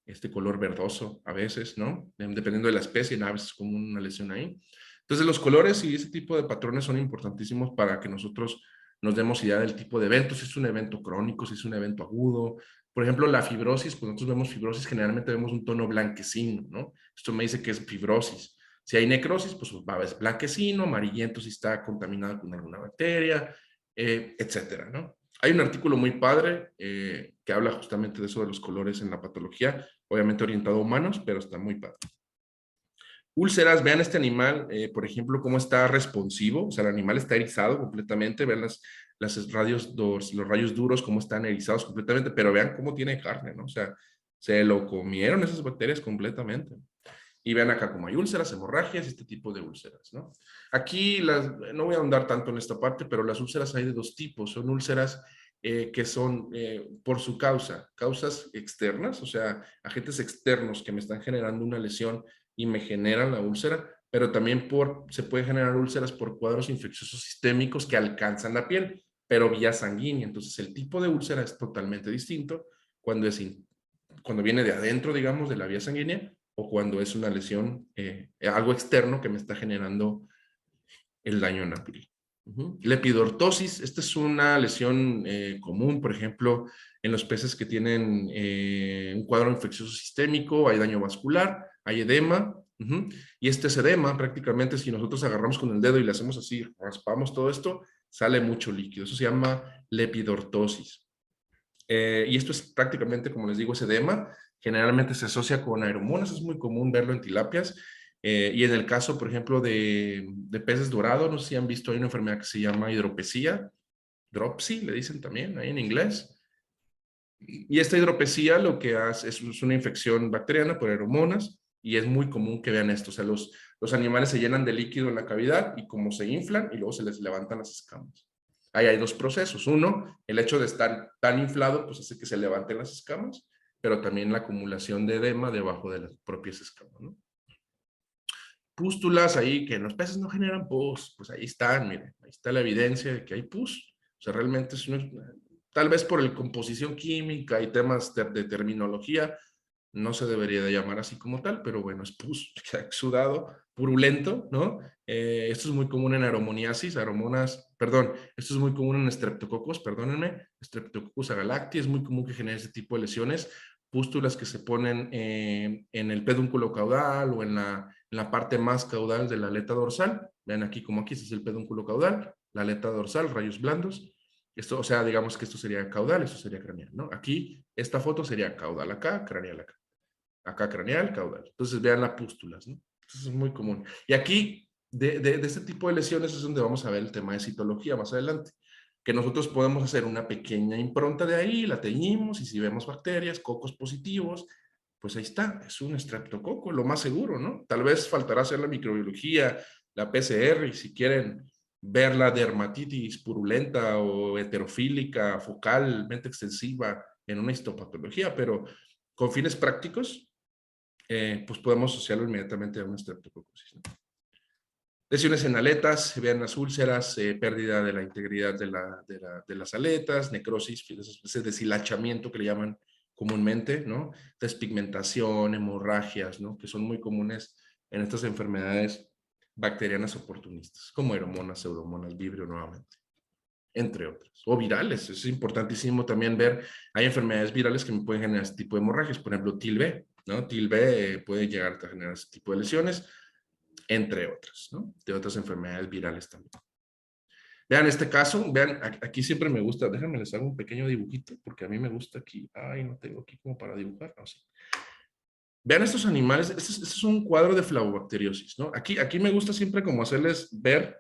este color verdoso a veces, ¿no? Dependiendo de la especie, a veces como una lesión ahí. Entonces los colores y ese tipo de patrones son importantísimos para que nosotros nos demos idea del tipo de evento, si es un evento crónico, si es un evento agudo. Por ejemplo, la fibrosis, cuando nosotros vemos fibrosis, generalmente vemos un tono blanquecino, ¿no? Esto me dice que es fibrosis. Si hay necrosis, pues va a ver blanquecino, amarillento si está contaminado con alguna bacteria, etcétera, ¿no? Hay un artículo muy padre que habla justamente de eso de los colores en la patología, obviamente orientado a humanos, pero está muy padre. Úlceras, vean este animal, por ejemplo, cómo está responsivo, o sea, el animal está erizado completamente, vean los rayos duros, cómo están erizados completamente, pero vean cómo tiene carne, ¿no? O sea, se lo comieron esas bacterias completamente. Y vean acá cómo hay úlceras, hemorragias, este tipo de úlceras, ¿no? Aquí no voy a ahondar tanto en esta parte, pero las úlceras hay de dos tipos. Son úlceras que son por su causas externas, o sea, agentes externos que me están generando una lesión y me generan la úlcera, pero también se puede generar úlceras por cuadros infecciosos sistémicos que alcanzan la piel, pero vía sanguínea. Entonces, el tipo de úlcera es totalmente distinto cuando cuando viene de adentro, digamos, de la vía sanguínea, o cuando es una lesión, algo externo que me está generando el daño en la piel. Lepidortosis, esta es una lesión común, por ejemplo, en los peces que tienen un cuadro infeccioso sistémico, hay daño vascular, hay edema, y este es edema, prácticamente si nosotros agarramos con el dedo y le hacemos así, raspamos todo esto, sale mucho líquido, eso se llama lepidortosis. Y esto es prácticamente, como les digo, es edema, generalmente se asocia con aeromonas, es muy común verlo en tilapias, y en el caso, por ejemplo, de peces dorados, no sé si han visto, hay una enfermedad que se llama hidropesía, dropsy, le dicen también ahí en inglés. Y esta hidropesía lo que hace es una infección bacteriana por aeromonas, y es muy común que vean esto, o sea, los animales se llenan de líquido en la cavidad y como se inflan y luego se les levantan las escamas. Ahí hay dos procesos. Uno, el hecho de estar tan inflado, pues hace que se levanten las escamas, pero también la acumulación de edema debajo de las propias escamas, ¿no? Pústulas ahí, que los peces no generan pus, pues ahí están, miren, ahí está la evidencia de que hay pus. O sea, realmente tal vez por la composición química y temas de terminología, no se debería de llamar así como tal, pero bueno, es pus, exudado, purulento, ¿no? Esto es muy común en aromoniasis, esto es muy común en streptococos, perdónenme, Streptococcus agalacti, es muy común que genere ese tipo de lesiones, pústulas que se ponen en el pedúnculo caudal o en la parte más caudal de la aleta dorsal. Vean aquí como aquí, este es el pedúnculo caudal, la aleta dorsal, rayos blandos. Esto, o sea, digamos que esto sería caudal, esto sería craneal, ¿no? Aquí, esta foto sería caudal acá, craneal acá. Acá craneal, caudal. Entonces vean las pústulas, ¿no? Eso es muy común. Y aquí, de este tipo de lesiones es donde vamos a ver el tema de citología más adelante, que nosotros podemos hacer una pequeña impronta de ahí, la teñimos y si vemos bacterias, cocos positivos, pues ahí está, es un estreptococo, lo más seguro, ¿no? Tal vez faltará hacer la microbiología, la PCR, y si quieren ver la dermatitis purulenta o heterofílica, focalmente extensiva en una histopatología, pero con fines prácticos, pues podemos asociarlo inmediatamente a una estreptococosis, ¿no? Lesiones en aletas, vean las úlceras, pérdida de la integridad de las aletas, necrosis, ese deshilachamiento que le llaman comúnmente, ¿no? Despigmentación, hemorragias, ¿no? Que son muy comunes en estas enfermedades bacterianas oportunistas, como aeromonas, pseudomonas, vibrio nuevamente, entre otras. O virales, es importantísimo también ver, hay enfermedades virales que me pueden generar este tipo de hemorragias, por ejemplo, TIL-B, ¿no? TIL-B puede llegar a generar este tipo de lesiones, entre otras, ¿no? De otras enfermedades virales también. Vean este caso, vean, aquí siempre me gusta, déjenme les hago un pequeño dibujito, porque a mí me gusta aquí, ay, no tengo aquí como para dibujar, no sé. Vean estos animales, este es un cuadro de flavobacteriosis, ¿no? Aquí me gusta siempre como hacerles ver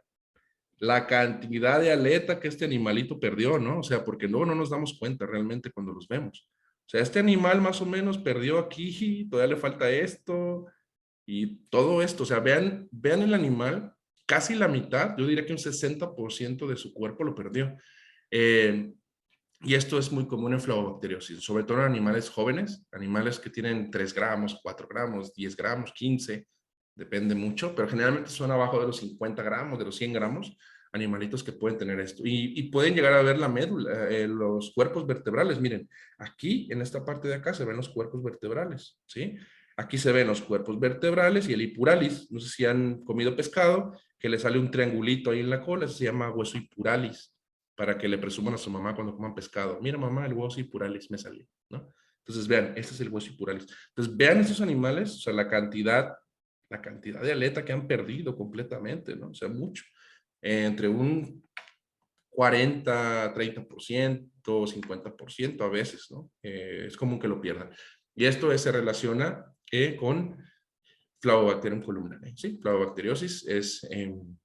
la cantidad de aleta que este animalito perdió, ¿no? O sea, porque luego no nos damos cuenta realmente cuando los vemos. O sea, este animal más o menos perdió aquí, todavía le falta esto y todo esto. O sea, vean el animal, casi la mitad, yo diría que un 60% de su cuerpo lo perdió. Eh, y esto es muy común en flavobacteriosis, sobre todo en animales jóvenes, animales que tienen 3 gramos, 4 gramos, 10 gramos, 15, depende mucho, pero generalmente son abajo de los 50 gramos, de los 100 gramos, animalitos que pueden tener esto. Y pueden llegar a ver la médula, los cuerpos vertebrales. Miren, aquí en esta parte de acá se ven los cuerpos vertebrales, ¿sí? Aquí se ven los cuerpos vertebrales y el hipuralis. No sé si han comido pescado, que le sale un triangulito ahí en la cola, eso se llama hueso hipuralis para que le presuman a su mamá cuando coman pescado. Mira, mamá, el hueso hipuralis me salió, ¿no? Entonces, vean, este es el hueso hipuralis. Entonces, vean estos animales, o sea, la cantidad de aleta que han perdido completamente, ¿no? O sea, mucho. Entre un 40, 30%, 50% a veces, ¿no? Es común que lo pierdan. Y esto se relaciona con Flavobacterium columnae, ¿sí? Flavobacteriosis es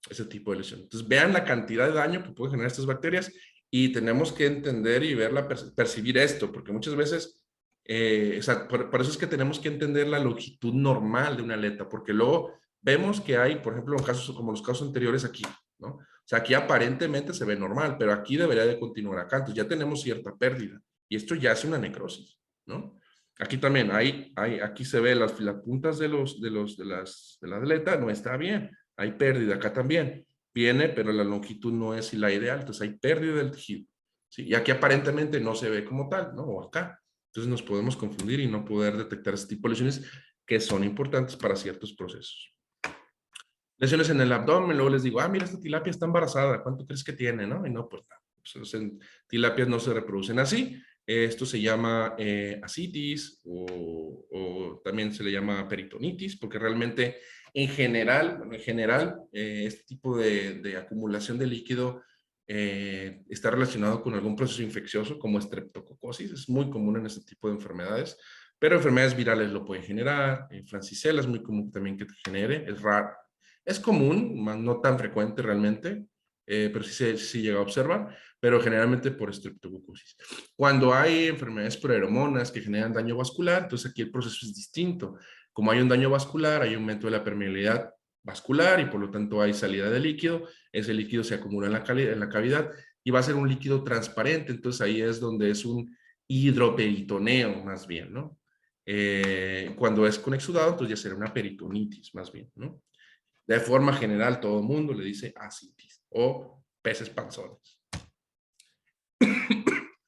ese tipo de lesión. Entonces, vean la cantidad de daño que pueden generar estas bacterias y tenemos que entender y verla, percibir esto, porque muchas veces, o sea, por eso es que tenemos que entender la longitud normal de una aleta, porque luego vemos que hay, por ejemplo, en casos como los casos anteriores aquí, ¿no? O sea, aquí aparentemente se ve normal, pero aquí debería de continuar acá, entonces ya tenemos cierta pérdida y esto ya es una necrosis, ¿no? Aquí también, aquí se ve las puntas de la atleta, no está bien. Hay pérdida acá también. Viene, pero la longitud no es la ideal, entonces hay pérdida del tejido. ¿Sí? Y aquí aparentemente no se ve como tal, ¿no? O acá. Entonces nos podemos confundir y no poder detectar este tipo de lesiones que son importantes para ciertos procesos. Lesiones en el abdomen, luego les digo, mira, esta tilapia está embarazada, ¿cuánto crees que tiene, no? Y no, pues, tilapias no se reproducen así. Esto se llama asitis o también se le llama peritonitis, porque realmente este tipo de acumulación de líquido está relacionado con algún proceso infeccioso como estreptococosis. Es muy común en este tipo de enfermedades, pero enfermedades virales lo pueden generar. Francisella es muy común también que te genere, es raro. Es común, no tan frecuente realmente, pero sí llega a observar, pero generalmente por estreptococosis. Cuando hay enfermedades por aeromonas que generan daño vascular, entonces aquí el proceso es distinto. Como hay un daño vascular, hay aumento de la permeabilidad vascular y por lo tanto hay salida de líquido, ese líquido se acumula en la cavidad y va a ser un líquido transparente, entonces ahí es donde es un hidroperitoneo más bien, ¿no? Cuando es con exudado, entonces ya será una peritonitis más bien, ¿no? De forma general, todo el mundo le dice asitis o peces panzones.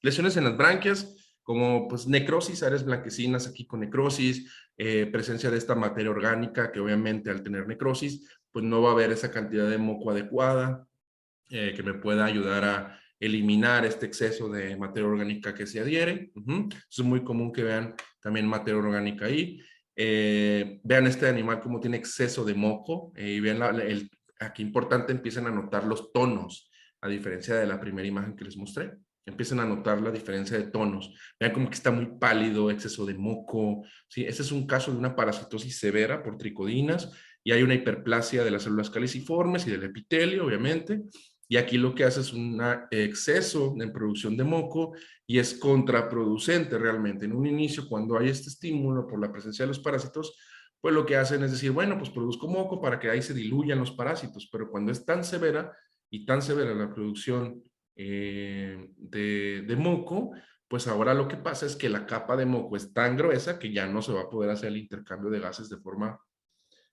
Lesiones en las branquias, como pues necrosis, áreas blanquecinas aquí con necrosis, presencia de esta materia orgánica que obviamente al tener necrosis, pues no va a haber esa cantidad de moco adecuada que me pueda ayudar a eliminar este exceso de materia orgánica que se adhiere. Es muy común que vean también materia orgánica ahí. Vean este animal como tiene exceso de moco y vean aquí importante empiecen a notar los tonos, a diferencia de la primera imagen que les mostré. Empiecen a notar la diferencia de tonos. Vean como que está muy pálido, exceso de moco. ¿Sí? Este es un caso de una parasitosis severa por tricodinas y hay una hiperplasia de las células caliciformes y del epitelio, obviamente. Y aquí lo que hace es un exceso en producción de moco y es contraproducente realmente. En un inicio, cuando hay este estímulo por la presencia de los parásitos, pues lo que hacen es decir, bueno, pues produzco moco para que ahí se diluyan los parásitos, pero cuando es tan severa y tan severa la producción de moco, pues ahora lo que pasa es que la capa de moco es tan gruesa que ya no se va a poder hacer el intercambio de gases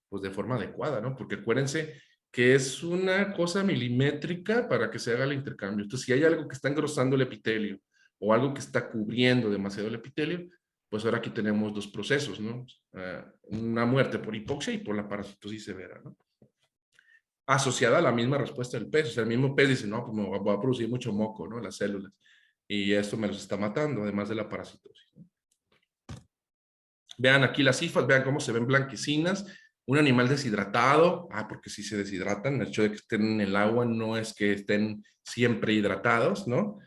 pues de forma adecuada, ¿no? Porque acuérdense que es una cosa milimétrica para que se haga el intercambio. Entonces, si hay algo que está engrosando el epitelio o algo que está cubriendo demasiado el epitelio, pues ahora aquí tenemos dos procesos, ¿no? Una muerte por hipoxia y por la parasitosis severa, ¿no? Asociada a la misma respuesta del pez. O sea, el mismo pez dice, no, pues me voy a producir mucho moco, ¿no? Las células. Y esto me los está matando, además de la parasitosis, ¿no? Vean aquí las cifras, vean cómo se ven blanquecinas. Un animal deshidratado, porque si se deshidratan, el hecho de que estén en el agua no es que estén siempre hidratados, ¿no?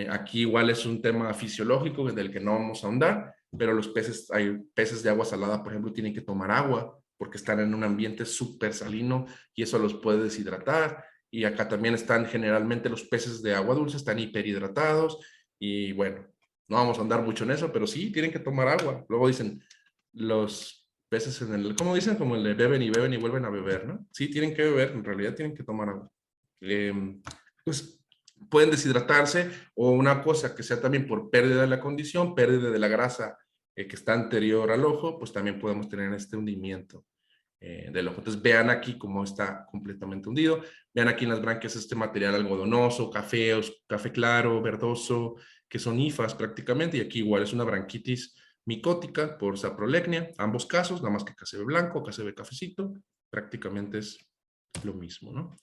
Aquí igual es un tema fisiológico del que no vamos a ahondar, pero los peces, hay peces de agua salada, por ejemplo, tienen que tomar agua porque están en un ambiente súper salino y eso los puede deshidratar. y acá también están generalmente los peces de agua dulce, están hiperhidratados y bueno, no vamos a andar mucho en eso, pero sí tienen que tomar agua. Luego dicen los peces en el, ¿cómo dicen? Como el de beben y vuelven a beber, ¿no? Sí, tienen que beber, en realidad tienen que tomar agua. Pues pueden deshidratarse o una cosa que sea también por pérdida de la condición, pérdida de la grasa que está anterior al ojo, pues también podemos tener este hundimiento del ojo. Entonces vean aquí cómo está completamente hundido. Vean aquí en las branquias este material algodonoso, café, café claro, verdoso, que son hifas prácticamente, y aquí igual es una branquitis micótica por saprolegnia, ambos casos, nada más que acá se ve blanco, acá se ve cafecito, prácticamente es lo mismo, ¿no?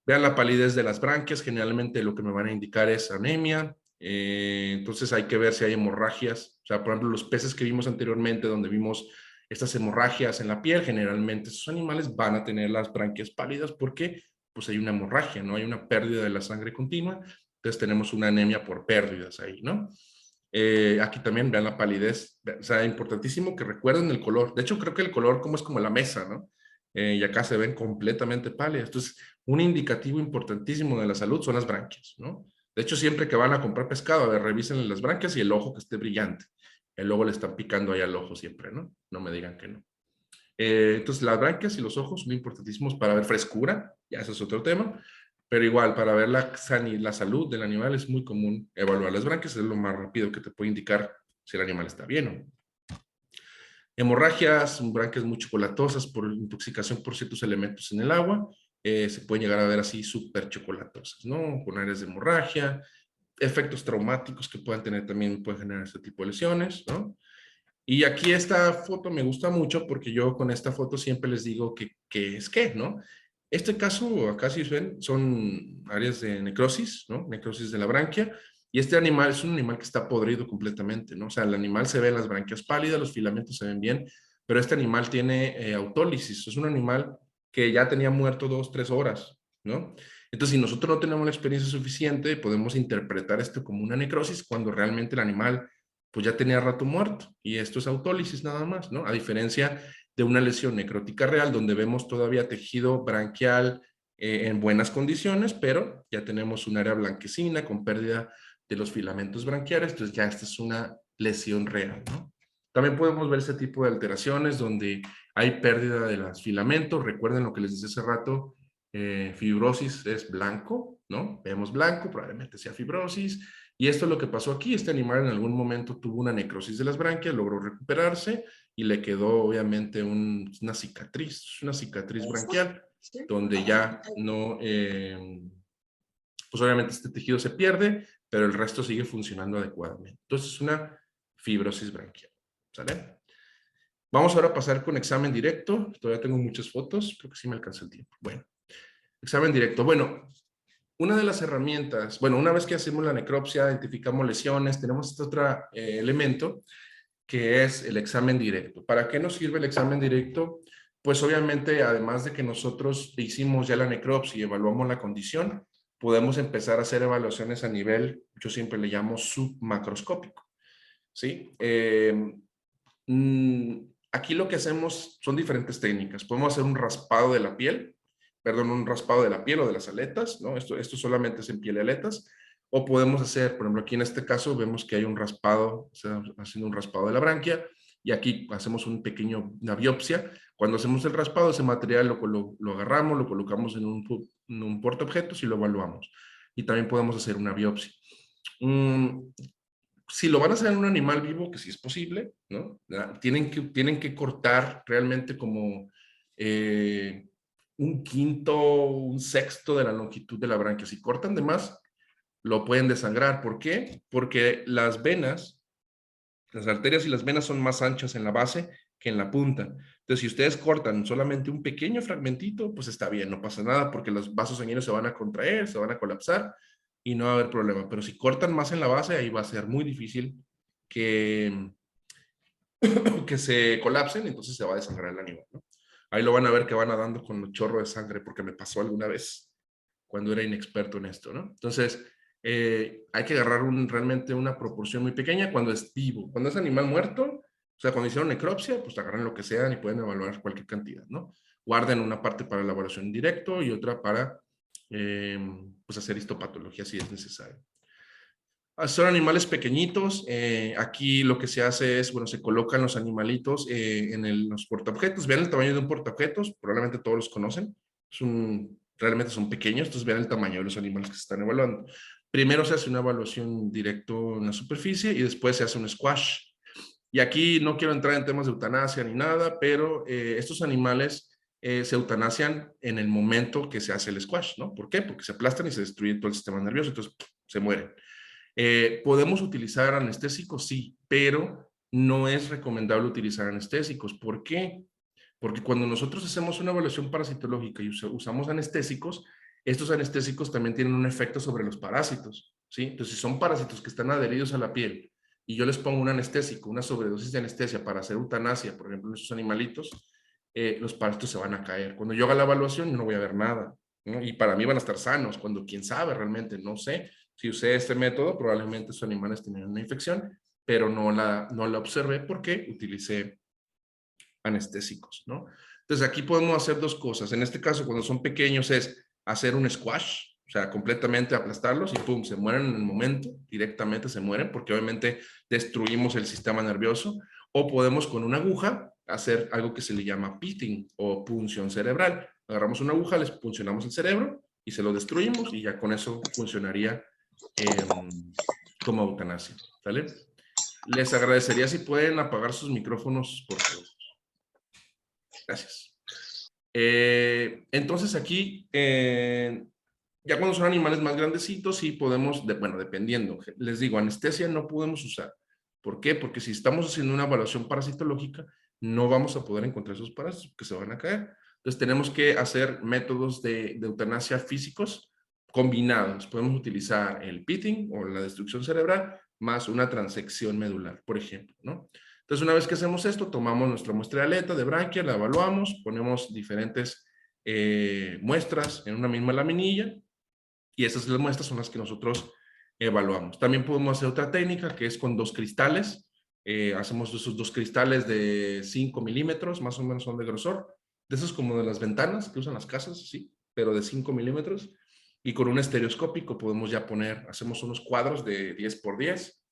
Vean la palidez de las branquias, generalmente lo que me van a indicar es anemia, entonces hay que ver si hay hemorragias, o sea, por ejemplo, los peces que vimos anteriormente, donde vimos estas hemorragias en la piel, generalmente esos animales van a tener las branquias pálidas porque pues hay una hemorragia, ¿no? Hay una pérdida de la sangre continua, entonces tenemos una anemia por pérdidas ahí, ¿no? Aquí también vean la palidez, o sea, importantísimo que recuerden el color. De hecho, creo que el color como es como la mesa, ¿no? Y acá se ven completamente pálidas. Entonces, un indicativo importantísimo de la salud son las branquias, ¿no? De hecho, siempre que van a comprar pescado, a ver, revisen las branquias y el ojo que esté brillante. Luego le están picando ahí al ojo siempre, ¿no? No me digan que no. Entonces, las branquias y los ojos son importantísimos para ver frescura, ya ese es otro tema, pero igual, para ver la salud del animal es muy común evaluar las branquias, es lo más rápido que te puede indicar si el animal está bien o no. Hemorragias, branquias muy chocolatosas por intoxicación por ciertos elementos en el agua, se pueden llegar a ver así súper chocolatosas, ¿no? Con áreas de hemorragia, efectos traumáticos que puedan tener también pueden generar este tipo de lesiones, ¿no? Y aquí esta foto me gusta mucho porque yo con esta foto siempre les digo que es qué, ¿no? Este caso, acá si ven, son áreas de necrosis, ¿no? Necrosis de la branquia. Y este animal es un animal que está podrido completamente, ¿no? O sea, el animal se ve las branquias pálidas, los filamentos se ven bien, pero este animal tiene autólisis. Es un animal que ya tenía muerto 2, 3 horas, ¿no? Entonces, si nosotros no tenemos la experiencia suficiente, podemos interpretar esto como una necrosis cuando realmente el animal pues ya tenía rato muerto. Y esto es autólisis nada más, ¿no? A diferencia de una lesión necrótica real, donde vemos todavía tejido branquial en buenas condiciones, pero ya tenemos un área blanquecina con pérdida de los filamentos branquiales, entonces ya esta es una lesión real, ¿no? También podemos ver ese tipo de alteraciones donde hay pérdida de los filamentos. Recuerden lo que les decía hace rato, fibrosis es blanco, ¿no? Vemos blanco, probablemente sea fibrosis. Y esto es lo que pasó aquí. Este animal en algún momento tuvo una necrosis de las branquias, logró recuperarse y le quedó obviamente una cicatriz branquial, donde ya no, pues obviamente este tejido se pierde, pero el resto sigue funcionando adecuadamente. Entonces es una fibrosis branquial. ¿Sale? Vamos ahora a pasar con examen directo. Todavía tengo muchas fotos, creo que sí me alcanza el tiempo. Bueno, examen directo. Bueno, una de las herramientas, bueno, una vez que hacemos la necropsia, identificamos lesiones, tenemos este otro elemento que es el examen directo. ¿Para qué nos sirve el examen directo? Pues obviamente, además de que nosotros hicimos ya la necropsia y evaluamos la condición, podemos empezar a hacer evaluaciones a nivel, yo siempre le llamo submacroscópico, ¿sí? Aquí lo que hacemos son diferentes técnicas. Podemos hacer un raspado de la piel, perdón, un raspado de la piel o de las aletas, ¿no? Esto solamente es en piel y aletas. O podemos hacer, por ejemplo, aquí en este caso vemos que hay un raspado, o sea, haciendo un raspado de la branquia, y aquí hacemos una biopsia. Cuando hacemos el raspado, ese material lo agarramos, lo colocamos en un portaobjetos y lo evaluamos. Y también podemos hacer una biopsia. Si lo van a hacer en un animal vivo, que sí es posible, ¿no? Tienen que cortar realmente como un quinto, un sexto de la longitud de la branquia. Si cortan de más, lo pueden desangrar. ¿Por qué? Porque las venas, las arterias y las venas son más anchas en la base que en la punta. Entonces, si ustedes cortan solamente un pequeño fragmentito, pues está bien, no pasa nada porque los vasos sanguíneos se van a contraer, se van a colapsar y no va a haber problema. Pero si cortan más en la base, ahí va a ser muy difícil que, que se colapsen, entonces se va a desangrar el animal, ¿no? Ahí lo van a ver que van nadando con un chorro de sangre porque me pasó alguna vez cuando era inexperto en esto, ¿no? Entonces, hay que agarrar realmente una proporción muy pequeña cuando es vivo. Cuando es animal muerto, o sea, cuando hicieron necropsia, pues agarran lo que sean y pueden evaluar cualquier cantidad, ¿no? Guarden una parte para la evaluación en directo y otra para pues hacer histopatología si es necesario. Son animales pequeñitos. Aquí lo que se hace es, bueno, se colocan los animalitos en los portaobjetos. Vean el tamaño de un portaobjetos, probablemente todos los conocen. Realmente son pequeños, entonces vean el tamaño de los animales que se están evaluando. Primero se hace una evaluación directo en la superficie y después se hace un squash. Y aquí no quiero entrar en temas de eutanasia ni nada, pero estos animales se eutanasian en el momento que se hace el squash, ¿no? ¿Por qué? Porque se aplastan y se destruye todo el sistema nervioso, entonces se mueren. ¿Podemos utilizar anestésicos? Sí, pero no es recomendable utilizar anestésicos. ¿Por qué? Porque cuando nosotros hacemos una evaluación parasitológica y usamos anestésicos, estos anestésicos también tienen un efecto sobre los parásitos, ¿sí? Entonces, si son parásitos que están adheridos a la piel y yo les pongo un anestésico, una sobredosis de anestesia para hacer eutanasia, por ejemplo, en esos animalitos, los parásitos se van a caer. Cuando yo haga la evaluación, yo no voy a ver nada, ¿no? Y para mí van a estar sanos, cuando quién sabe realmente, no sé. Si usé este método, probablemente sus animales tenían una infección, pero no la observé porque utilicé anestésicos, ¿no? Entonces aquí podemos hacer dos cosas. En este caso, cuando son pequeños, es hacer un squash, o sea, completamente aplastarlos y pum, se mueren en el momento, directamente se mueren, porque obviamente destruimos el sistema nervioso. O podemos con una aguja hacer algo que se le llama pitting o punción cerebral. Agarramos una aguja, les puncionamos el cerebro y se lo destruimos y ya con eso funcionaría como eutanasia, ¿sale? Les agradecería si pueden apagar sus micrófonos, por favor. Gracias. Entonces aquí, ya cuando son animales más grandecitos, sí podemos, bueno, dependiendo, les digo, anestesia no podemos usar. ¿Por qué? Porque si estamos haciendo una evaluación parasitológica, no vamos a poder encontrar esos parásitos que se van a caer. Entonces tenemos que hacer métodos de eutanasia físicos combinados. Podemos utilizar el pitting o la destrucción cerebral más una transección medular, por ejemplo, ¿no? Entonces, una vez que hacemos esto, tomamos nuestra muestra de aleta, de branquia, la evaluamos, ponemos diferentes muestras en una misma laminilla y esas muestras son las que nosotros evaluamos. También podemos hacer otra técnica que es con dos cristales. Hacemos esos dos cristales de 5 milímetros, más o menos son de grosor, de esos como de las ventanas que usan las casas, sí, pero de 5 milímetros. Y con un estereoscópico podemos ya poner, hacemos unos cuadros de 10 por 10.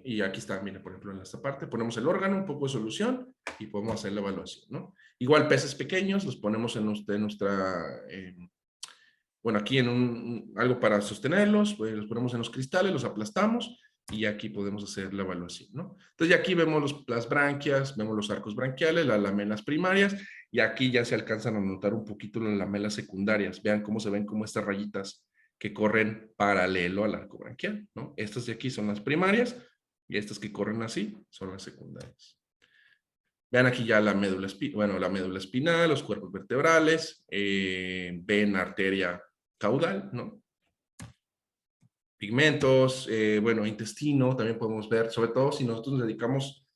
Y aquí está, mira, por ejemplo, en esta parte ponemos el órgano, un poco de solución y podemos hacer la evaluación, ¿no? Igual peces pequeños los ponemos en nuestra bueno, aquí en algo para sostenerlos, pues los ponemos en los cristales, los aplastamos y aquí podemos hacer la evaluación, ¿no? Entonces ya aquí vemos las branquias, vemos los arcos branquiales, las lamelas primarias y aquí ya se alcanzan a notar un poquito las lamelas secundarias. Vean cómo se ven como estas rayitas que corren paralelo al arco branquial, ¿no? Estas de aquí son las primarias y estas que corren así son las secundarias. Vean aquí ya la médula, la médula espinal, los cuerpos vertebrales, ven arteria caudal, ¿no? Pigmentos, bueno, intestino, también podemos ver, sobre todo si nosotros nos dedicamos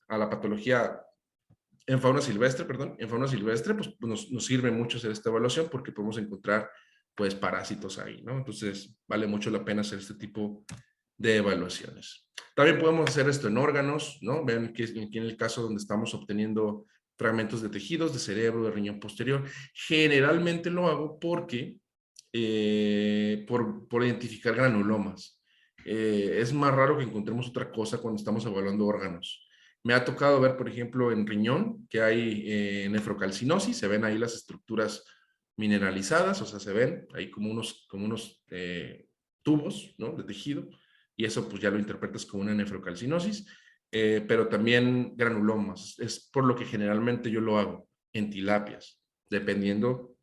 a la patología en fauna silvestre, pues nos sirve mucho hacer esta evaluación porque podemos encontrar, pues, parásitos ahí, ¿no? Entonces, vale mucho la pena hacer este tipo de evaluaciones. También podemos hacer esto en órganos, ¿no? Vean que aquí en el caso donde estamos obteniendo fragmentos de tejidos, de cerebro, de riñón posterior. Generalmente lo hago porque, por identificar granulomas. Es más raro que encontremos otra cosa cuando estamos evaluando órganos. Me ha tocado ver, por ejemplo, en riñón que hay nefrocalcinosis, se ven ahí las estructuras mineralizadas, o sea, se ven ahí como unos tubos, ¿no? De tejido, y eso pues ya lo interpretas como una nefrocalcinosis, pero también granulomas. Es por lo que generalmente yo lo hago en tilapias, dependiendo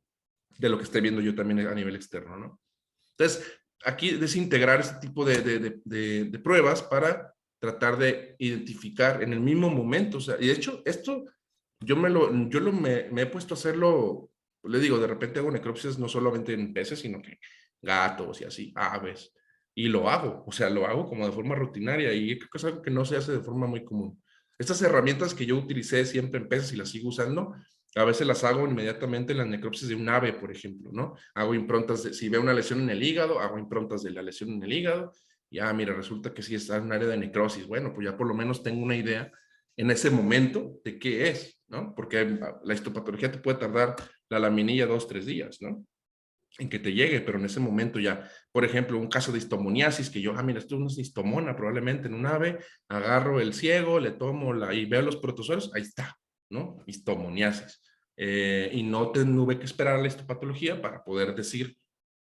de lo que esté viendo yo también a nivel externo, ¿no? Entonces, aquí desintegrar este tipo de pruebas para tratar de identificar en el mismo momento, o sea, y de hecho, esto me he puesto a hacerlo, le digo, de repente hago necropsias no solamente en peces, sino que gatos y así, aves, y lo hago, o sea, lo hago como de forma rutinaria y creo que es algo que no se hace de forma muy común. Estas herramientas que yo utilicé siempre en peces y las sigo usando, a veces las hago inmediatamente en las necropsias de un ave, por ejemplo, ¿no? Hago improntas, si veo una lesión en el hígado, hago improntas de la lesión en el hígado, ya, mira, resulta que sí está en un área de necrosis, bueno, pues ya por lo menos tengo una idea en ese momento de qué es, ¿no? Porque la histopatología te puede tardar la laminilla 2, 3 días, ¿no? en que te llegue, pero en ese momento ya, por ejemplo, un caso de histomoniasis, que yo, mira, esto es una histomona probablemente en un ave, agarro el ciego, le tomo y veo los protozoarios, ahí está, ¿no? Histomoniasis. Y no tuve que esperar la histopatología para poder decir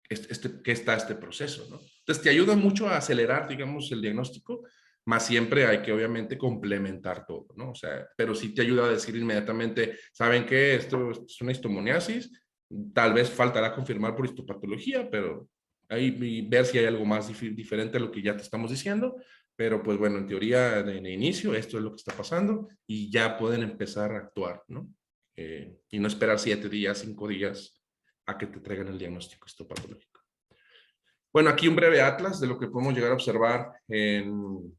que está este proceso, ¿no? Entonces te ayuda mucho a acelerar, digamos, el diagnóstico, más siempre hay que obviamente complementar todo, ¿no? O sea, pero sí te ayuda a decir inmediatamente, ¿saben qué? Esto es una histomoniasis, tal vez faltará confirmar por histopatología, pero ahí ver si hay algo más diferente a lo que ya te estamos diciendo, pero pues bueno, en teoría de inicio esto es lo que está pasando y ya pueden empezar a actuar, ¿no? Y no esperar 7 días, 5 días a que te traigan el diagnóstico histopatológico. Bueno, aquí un breve atlas de lo que podemos llegar a observar en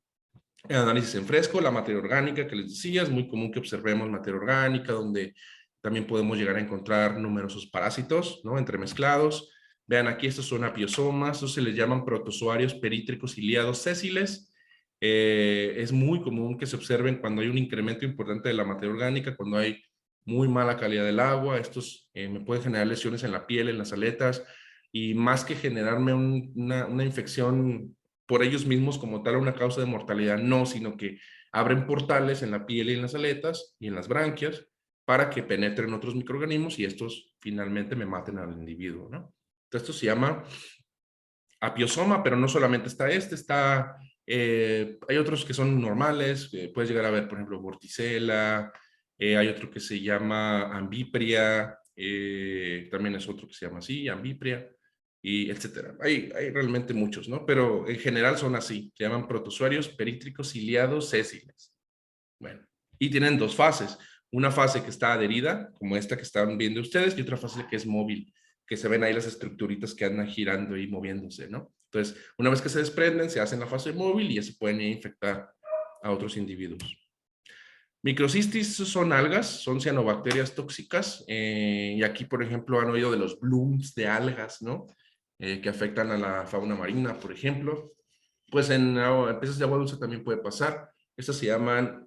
análisis en fresco, la materia orgánica que les decía, es muy común que observemos materia orgánica, donde también podemos llegar a encontrar numerosos parásitos, ¿no? Entremezclados. Vean, aquí estos son apiosomas, estos se les llaman protozoarios perítricos ciliados sésiles. Es muy común que se observen cuando hay un incremento importante de la materia orgánica, cuando hay muy mala calidad del agua. Estos me pueden generar lesiones en la piel, en las aletas, y más que generarme una infección por ellos mismos como tal una causa de mortalidad, no, sino que abren portales en la piel y en las aletas y en las branquias para que penetren otros microorganismos y estos finalmente me maten al individuo, ¿no? Entonces esto se llama apiosoma, pero no solamente está hay otros que son normales, puedes llegar a ver, por ejemplo, vorticela, hay otro que se llama ambipria, también es otro que se llama así, ambipria, y etcétera. Hay realmente muchos, ¿no? Pero en general son así, se llaman protozoarios perítricos ciliados sésiles. Bueno, y tienen dos fases. Una fase que está adherida, como esta que están viendo ustedes, y otra fase que es móvil, que se ven ahí las estructuritas que andan girando y moviéndose, ¿no? Entonces, una vez que se desprenden, se hacen la fase móvil y ya se pueden infectar a otros individuos. Microcistis son algas, son cianobacterias tóxicas, y aquí, por ejemplo, han oído de los blooms de algas, ¿no? Que afectan a la fauna marina, por ejemplo. Pues en peces de agua dulce también puede pasar. Estas se llaman,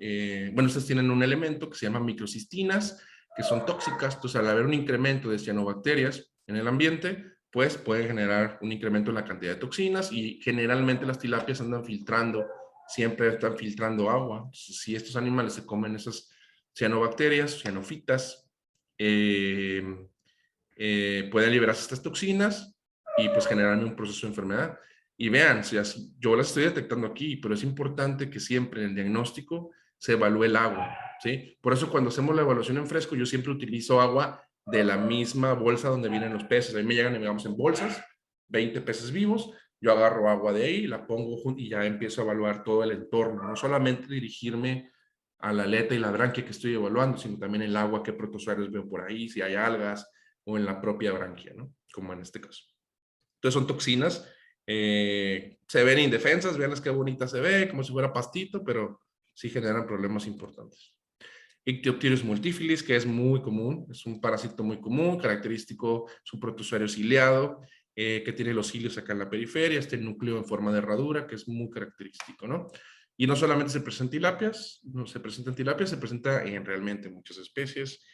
bueno, estas tienen un elemento que se llama microcistinas, que son tóxicas. Entonces, al haber un incremento de cianobacterias en el ambiente, pues puede generar un incremento en la cantidad de toxinas y generalmente las tilapias andan filtrando, siempre están filtrando agua. Entonces, si estos animales se comen esas cianobacterias, cianofitas, eh, pueden liberarse estas toxinas y pues generarme un proceso de enfermedad. Y vean, si así, yo las estoy detectando aquí, pero es importante que siempre en el diagnóstico se evalúe el agua, ¿sí? Por eso cuando hacemos la evaluación en fresco, yo siempre utilizo agua de la misma bolsa donde vienen los peces. A mí me llegan, digamos, en bolsas, 20 peces vivos, yo agarro agua de ahí, la pongo y ya empiezo a evaluar todo el entorno, no solamente dirigirme a la aleta y la branquia que estoy evaluando, sino también el agua, qué protozoarios veo por ahí, si hay algas, o en la propia branquia, ¿no? Como en este caso. Entonces son toxinas, se ven indefensas, vean qué bonita se ve, como si fuera pastito, pero sí generan problemas importantes. Ictiopteris multifilis, que es muy común, es un parásito muy común, característico, es un protozoario ciliado, que tiene los cilios acá en la periferia, este núcleo en forma de herradura, que es muy característico, ¿no? Y no solamente se presenta en tilapias, no se presenta en tilapias, se presenta en realmente muchas especies,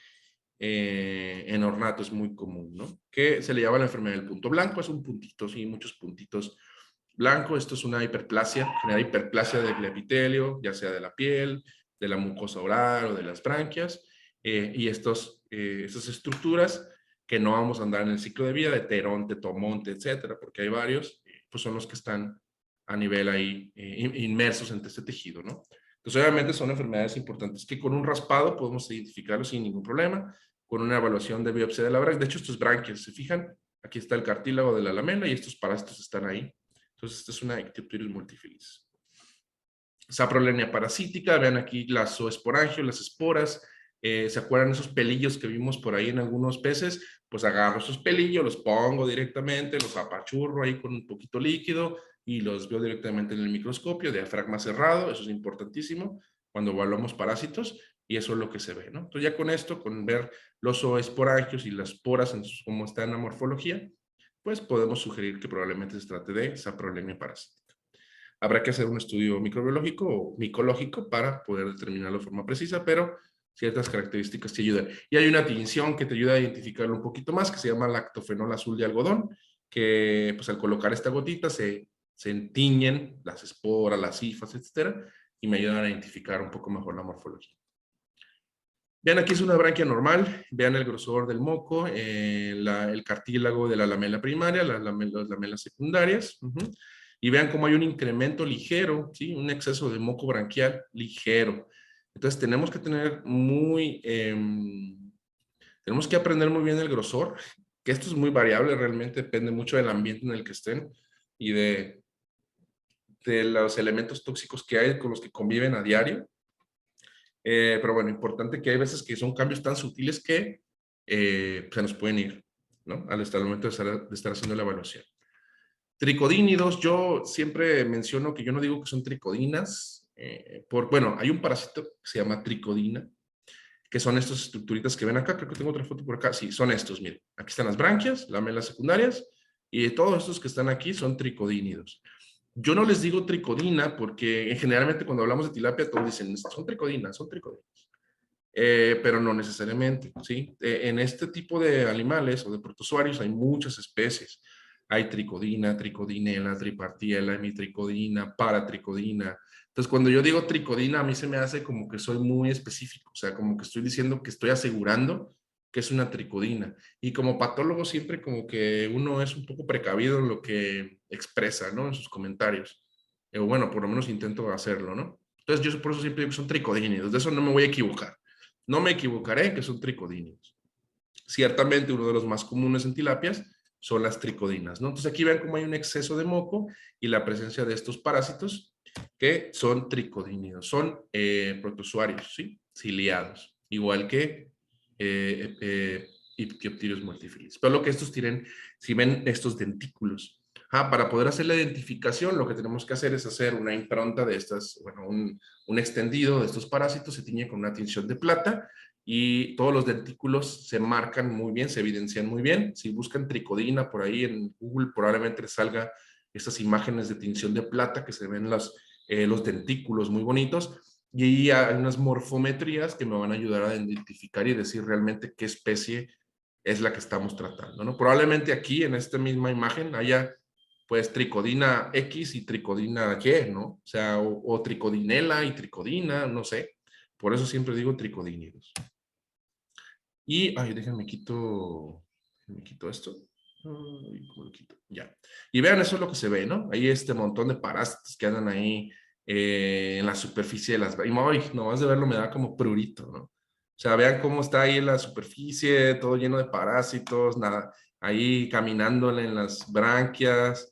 en ornato es muy común, ¿no? Que se le llama la enfermedad del punto blanco, es un puntito, sí, muchos puntitos blancos. Esto es una hiperplasia, genera hiperplasia del epitelio, ya sea de la piel, de la mucosa oral o de las branquias, y estas estructuras que no vamos a andar en el ciclo de vida, de Teronte, Tomonte, etcétera, porque hay varios, pues son los que están a nivel ahí inmersos entre este tejido, ¿no? Entonces, obviamente son enfermedades importantes que con un raspado podemos identificarlos sin ningún problema, con una evaluación de biopsia de la branquia. De hecho, estos branquias, ¿se fijan? Aquí está el cartílago de la lamela y estos parásitos están ahí. Entonces, esta es una Ictiopteris multifilis. Saprolenia parasítica, vean aquí las zooesporangios, las esporas. ¿Se acuerdan esos pelillos que vimos por ahí en algunos peces? Pues agarro esos pelillos, los pongo directamente, los apachurro ahí con un poquito líquido y los veo directamente en el microscopio, diafragma cerrado, eso es importantísimo cuando evaluamos parásitos y eso es lo que se ve, ¿no? Entonces ya con esto, con ver los zooesporangios y las esporas, cómo está en la morfología, pues podemos sugerir que probablemente se trate de saprolenia parasítica. Habrá que hacer un estudio microbiológico o micológico para poder determinarlo de forma precisa, pero ciertas características te ayudan. Y hay una tinción que te ayuda a identificarlo un poquito más, que se llama lactofenol azul de algodón, que pues al colocar esta gotita se entiñen las esporas, las hifas, etcétera, y me ayudan a identificar un poco mejor la morfología. Vean, aquí es una branquia normal, vean el grosor del moco, el cartílago de la lamela primaria, las lamelas secundarias, y vean cómo hay un incremento ligero, ¿sí? Un exceso de moco branquial ligero. Entonces tenemos que tener tenemos que aprender muy bien el grosor, que esto es muy variable, realmente depende mucho del ambiente en el que estén y de los elementos tóxicos que hay con los que conviven a diario. Pero bueno, importante que hay veces que son cambios tan sutiles que se nos pueden ir, ¿no? Al momento de estar haciendo la evaluación. Tricodínidos, yo siempre menciono que yo no digo que son tricodinas, bueno, hay un parásito que se llama tricodina, que son estas estructuritas que ven acá, creo que tengo otra foto por acá, sí, son estos, miren, aquí están las branquias, lamelas secundarias, y todos estos que están aquí son tricodínidos. Yo no les digo tricodina porque generalmente cuando hablamos de tilapia todos dicen, son tricodinas, son tricodinas. Pero no necesariamente, ¿sí? En este tipo de animales o de protozoarios hay muchas especies. Hay tricodina, tricodinela, tripartiela, hemitricodina, paratricodina. Entonces, cuando yo digo tricodina, a mí se me hace como que soy muy específico, o sea, como que estoy diciendo que estoy asegurando que es una tricodina. Y como patólogo siempre como que uno es un poco precavido en lo que expresa, ¿no? En sus comentarios. O bueno, por lo menos intento hacerlo, ¿no? Entonces, yo por eso siempre digo que son tricodíneos, de eso no me voy a equivocar. No me equivocaré que son tricodíneos. Ciertamente uno de los más comunes en tilapias son las tricodinas, ¿no? Entonces aquí ven cómo hay un exceso de moco y la presencia de estos parásitos que son tricodíneos, son protozoarios, ¿sí? Ciliados, igual que Ictiopterius multifilius. Pero lo que estos tienen, si ven estos dentículos, para poder hacer la identificación, lo que tenemos que hacer es hacer una impronta de estas, bueno, un extendido de estos parásitos, se tiñe con una tinción de plata y todos los dentículos se marcan muy bien, se evidencian muy bien. Si buscan tricodina por ahí en Google, probablemente les salga estas imágenes de tinción de plata que se ven los dentículos muy bonitos. Y hay unas morfometrías que me van a ayudar a identificar y decir realmente qué especie es la que estamos tratando, ¿no? Probablemente aquí en esta misma imagen haya pues tricodina X y tricodina Y, ¿no? O sea, o tricodinela y tricodina, no sé. Por eso siempre digo tricodínidos. Y, ay, me quito esto. Ay, ¿cómo lo quito? Ya. Y vean, eso es lo que se ve, ¿no? Ahí este montón de parásitos que andan ahí en la superficie de las... Y nomás de verlo me da como prurito, ¿no? O sea, vean cómo está ahí en la superficie, todo lleno de parásitos, nada, ahí caminándole en las branquias,